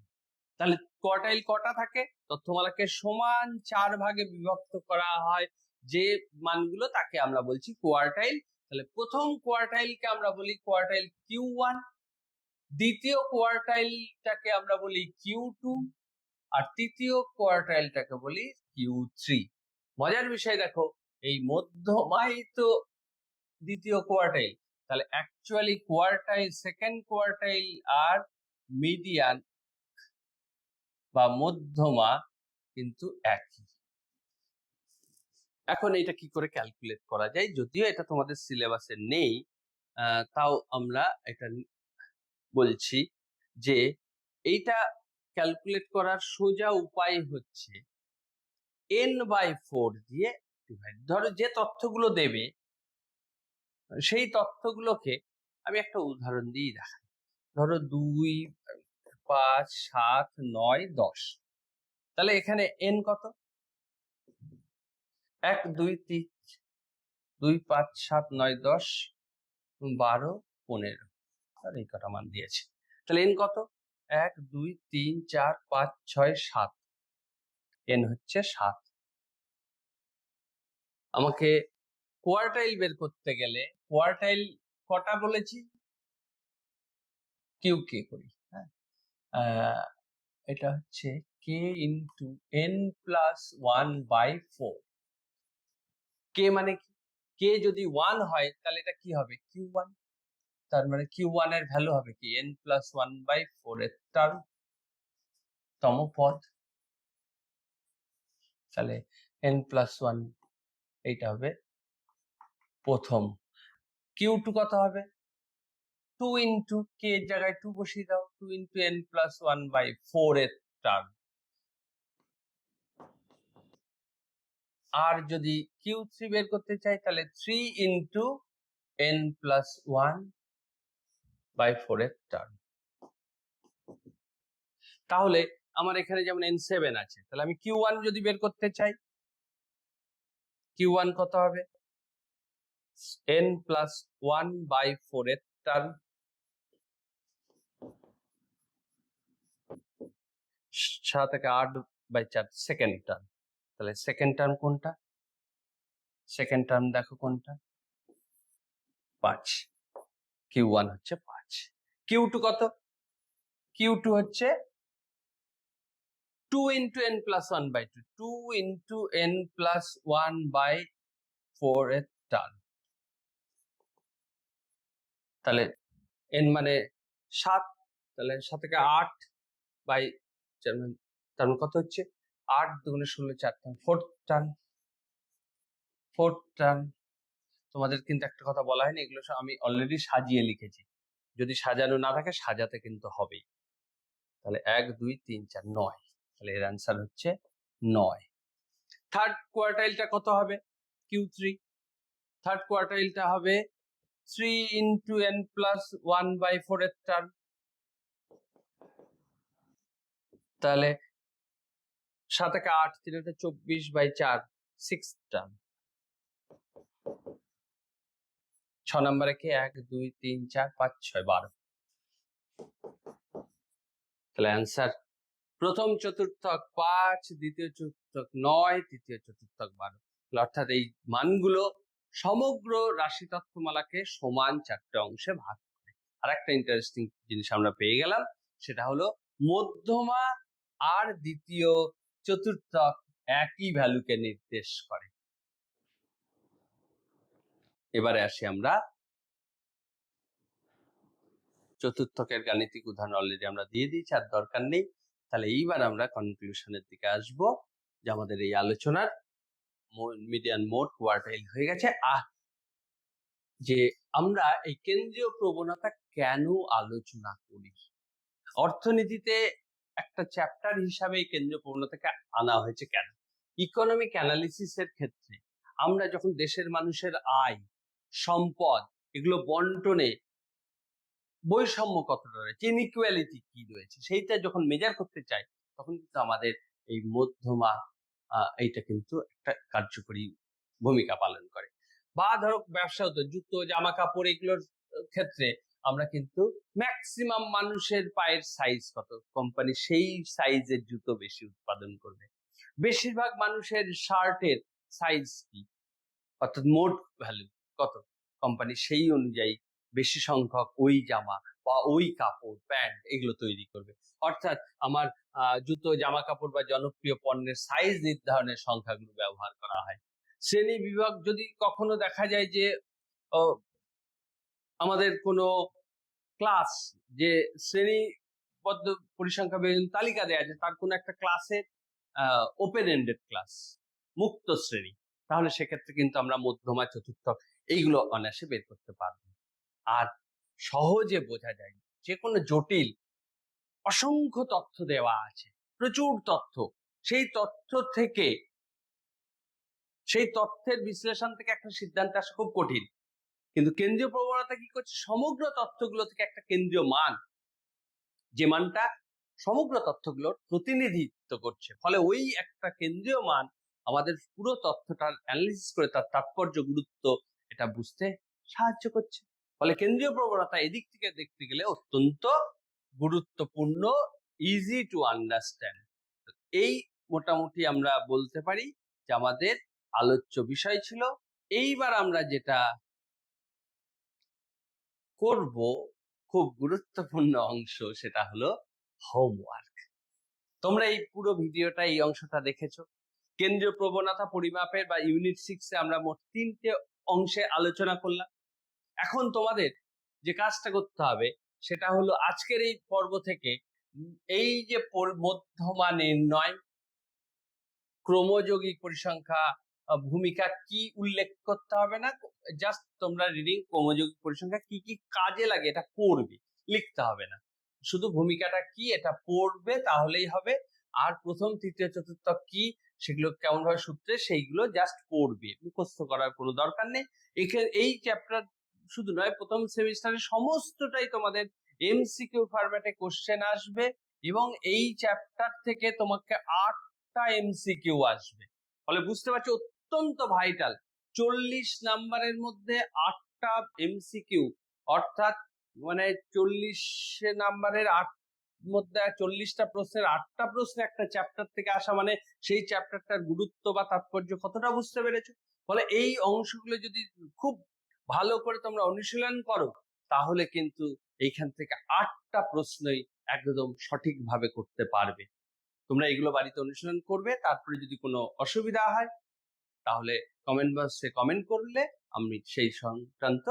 তাহলে কোয়ার্টাইল কটা থাকে? তথ্যমালাকে সমান 4 ভাগে বিভক্ত করা হয় যে মানগুলো, তাকে আমরা বলছি কোয়ার্টাইল। তাহলে প্রথম কোয়ার্টাইলকে আমরা বলি কোয়ার্টাইল Q1, দ্বিতীয় কোয়ার্টাইলটাকে আমরা বলি Q2, আর তৃতীয় কোয়ার্টাইলটাকে বলি Q3। মজার বিষয় দেখো, এই মধ্যমাই তো দ্বিতীয় কোয়ার্টাইল, তাহলে অ্যাকচুয়ালি কোয়ার্টাইল, সেকেন্ড কোয়ার্টাইল আর মিডিয়ান বা মধ্যমা কিন্তু একই। এখন এটা কি করে ক্যালকুলেট করা যায়, যদিও এটা তোমাদের সিলেবাসে নেই, তাও আমরা এটা বলছি যে এইটা ক্যালকুলেট করার সোজা উপায় হচ্ছে n/4 দিয়ে ডিভাইড। ধরো যে তথ্যগুলো দেবে সেই তথ্যগুলোকে আমি একটা উদাহরণ দিয়ে দেখাই। ধরো 2, 5, 7, 9, 10, তাহলে এখানে n কত? 1, 2, 3, 2, 5, 7, 9, 10, 12, 15, আর এই কটা মান দিয়েছে। তাহলে n কত? 1, 2, 3, 4, 5, 6, 7, n হচ্ছে 7। আমাকে কোয়ার্টাইল বের করতে গেলে কোয়ার্টাইল কটা বলেছি? q করি, হ্যাঁ, এটা হচ্ছে k ইন্টু n প্লাস 1/4। কে মানে কি? কে যদি 1 হয় তাহলে এটা কি হবে? Q1। তার মানে Q1 এর ভ্যালু হবে কি? n প্লাস 1/4 এর টার্ম। তম পদ, তাহলে n+1 এইটা হবে প্রথম। Q2 কত হবে? 2 ইন্টু k এর জায়গায় 2 বসিয়ে দাও, 2 ইন্টু n+1/4 এর টার্ম। আর যদি Q3 বের করতে চাই তাহলে 3 ইন্টু n+1/4 এর টার্ম। তাহলে আমার এখানে যেমন n7 আছে, তাহলে আমি Q1 যদি বের করতে চাই, Q1 কত হবে? n+1/4 এর টার্ম। 7 থেকে 8/4 সেকেন্ড টার্ম। তাহলে সেকেন্ড টার্ম কোনটা? সেকেন্ড টার্ম দেখো কোনটা? 5। Q1 হচ্ছে 5। Q2 কত? Q2 হচ্ছে 2 ইন্টু n+1/2, 2 ইন্টু n+1/4 এর টার্ম। তাহলে n মানে 7, তাহলে 7 থেকে 8 বাই তার মানে কত হচ্ছে? 8 দুগুণে 16, 4 টার্ম, 4 টার্ম। 4 টার্ম। তোমাদের কিন্তু একটা কথা বলা হয়নি, এগুলো আমি অলরেডি সাজিয়ে লিখেছি। যদি সাজানো না থাকে সাজাতে কিন্তু হবেই। তাহলে 1 2 3 4 9, তাহলে এর অ্যান্সার হচ্ছে 9। থার্ড কোয়ার্টাইলটা কত হবে? Q3। থার্ড কোয়ার্টাইলটা হবে 3 ইন্টু n+1/4 এর টার্ম। তাহলে 7 থেকে 8, 3 24/4, 6 টার্ম। 6 নম্বরে কি? 1 2 3 4 5 6 12। তাহলে অ্যান্সার প্রথম চতুর্থক 5, দ্বিতীয় চতুর্থক 9, তৃতীয় চতুর্থক 12। অর্থাৎ এই মানগুলো সমগ্র রাশি তত্ত্বমালাকে সমান 4টে অংশে ভাগ করে। আর একটা ইন্টারেস্টিং জিনিস আমরা পেয়ে গেলাম, সেটা হলো মধ্যমা আর দ্বিতীয় চতুর্থক একই ভ্যালুকে নির্দেশ করে। এবারে আসি আমরা চতুর্থকের গাণিতিক উদাহরণ অলরেডি আমরা দিয়ে দিয়েছি, আর দরকার নেই। তাহলে এইবার আমরা কনক্লুশনের দিকে আসবো, যে আমাদের এই আলোচনার মিডিয়ান মোড কোয়ার্টাইল হয়ে গেছে। আর যে আমরা এই কেন্দ্রীয় প্রবণতা কেন আলোচনা করি, অর্থনীতিতে একটা চ্যাপ্টার হিসাবে এই কেন্দ্রীয় প্রবণতাকে আনা হয়েছে কেন? ইকোনমিক অ্যানালিসিসের ক্ষেত্রে আমরা যখন দেশের মানুষের আয়, সম্পদ, এগুলো বন্টনে বৈষম্য কতটা রয়েছে, ইনইকুয়ালিটি কি রয়েছে, সেইটা যখন মেজার করতে চাই, তখন কিন্তু আমাদের এই মধ্যমা এইটা কিন্তু একটা কার্যকরী ভূমিকা পালন করে। বা ধরো ব্যবসা হতো, জুতো, জামা কাপড়, এগুলোর ক্ষেত্রে আমরা কিন্তু ম্যাক্সিমাম মানুষের পায়ের সাইজ কত, কোম্পানি সেই সাইজের জুতো বেশি উৎপাদন করবে। বেশিরভাগ মানুষের শার্টের সাইজ কি, অর্থাৎ মোট ভ্যালু কত, কোম্পানি সেই অনুযায়ী বেশি সংখ্যক ওই জামা বা ওই কাপড়, প্যান্ট এগুলো তৈরি করবে। অর্থাৎ আমার জুতো, জামা কাপড় বা জনপ্রিয় পণ্যের সাইজ নির্ধারণের সংখ্যাগুলো ব্যবহার করা হয়। শ্রেণী বিভাগ যদি কখনো দেখা যায় যে আমাদের কোনো ক্লাস, যে শ্রেণীবদ্ধ পরিসংখ্যা তালিকা দেওয়া আছে, তার কোনো একটা ক্লাসের ওপেন এন্ডেড ক্লাস, মুক্ত শ্রেণী, তাহলে সেক্ষেত্রে কিন্তু আমরা মধ্যমা, চতুর্থক এইগুলো অনায়াসে বের করতে পারবো। আর সহজে বোঝা যায়, যে কোনো জটিল অসংখ্য তথ্য দেওয়া আছে, প্রচুর তথ্য, সেই তথ্য থেকে, সেই তথ্যের বিশ্লেষণ থেকে একটা সিদ্ধান্ত আসা খুব কঠিন। কিন্তু কেন্দ্রীয় প্রবণতা কি করছে, সমগ্র তথ্যগুলো থেকে একটা কেন্দ্রীয় মান, যে মানটা সমগ্র তথ্যগুলোর প্রতিনিধিত্ব করছে, ফলে ওই একটা কেন্দ্রীয় মান আমাদের পুরো তথ্যটার অ্যানালিসিস করে তার তাৎপর্য, গুরুত্ব এটা বুঝতে সাহায্য করছে। ফলে কেন্দ্রীয় প্রবণতা এদিক থেকে দেখতে গেলে অত্যন্ত গুরুত্বপূর্ণ, ইজি টু আন্ডারস্ট্যান্ড। এই মোটামুটি আমরা বলতে পারি যে আমাদের আলোচ্য বিষয় ছিল। এইবার আমরা যেটা করব, খুব গুরুত্বপূর্ণ অংশ, সেটা হলো হোমওয়ার্ক। তোমরা এই পুরো ভিডিওটা, এই অংশটা দেখেছো। কেন্দ্রীয় প্রবণতা পরিমাপের বা ইউনিট 6-এ আমরা মোট 3টে অংশে আলোচনা করলাম। এখন তোমাদের যে কাজটা করতে হবে সেটা হলো আজকের এই পর্ব থেকে এই যে মধ্যমা নির্ণয়, ক্রমযৌগিক পরিসংখ্যা ভূমিকা কি উল্লেখ করতে হবে না, জাস্ট তোমরা রিডিং ক্রমযৌগিক পরিসংখ্যা কি কি কাজে লাগে এটা পড়বে, লিখতে হবে না। শুধু ভূমিকাটা কি এটা পড়বে তাহলেই হবে। আর প্রথম তৃতীয় চতুর্থ কি সেগুলো কেমন ভাবে সূত্রে সেইগুলো জাস্ট পড়বে, মুখস্থ করার কোনো দরকার নেই। এই চ্যাপ্টার শুধু নয়, প্রথম সেমিস্টারে সমস্তটাই তোমাদের এমসিকিউ ফরম্যাটে কোশ্চেন আসবে এবং এই চ্যাপ্টার থেকে তোমাকে 8টা এমসিকিউ আসবে। ফলে বুঝতে পারছো অত্যন্ত ভাইটাল। 40 নাম্বারের মধ্যে 8টা এমসিকিউ, অর্থাৎ মানে 40 নাম্বারের মধ্যে 40টা প্রশ্নের 8টা প্রশ্ন একটা চ্যাপ্টার থেকে আসা, মানে সেই চ্যাপ্টারটার গুরুত্ব বা তাৎপর্য কতটা বুঝতে পেরেছো। ফলে এই অংশগুলো যদি খুব ভালো করে তোমরা অনুশীলন করো তাহলে কিন্তু এইখান থেকে 8টা প্রশ্নই একদম সঠিকভাবে করতে পারবে। তোমরা এগুলো বাড়িতে অনুশীলন করবে, তারপরে যদি কোনো অসুবিধা হয় তাহলে কমেন্ট বক্সে কমেন্ট করলে আমি সেই সংক্রান্ত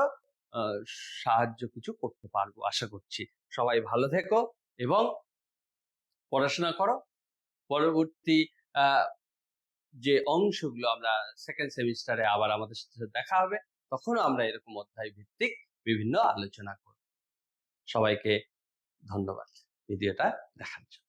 সাহায্য কিছু করতে পারবো আশা করছি। সবাই ভালো থেকো এবং পড়াশোনা করো। পরবর্তী যে অংশগুলো আমরা সেকেন্ড সেমিস্টারে আবার আমাদের সাথে দেখা হবে, তখনও আমরা এরকম অধ্যায় ভিত্তিক বিভিন্ন আলোচনা করব। সবাইকে ধন্যবাদ ভিডিওটা দেখার জন্য।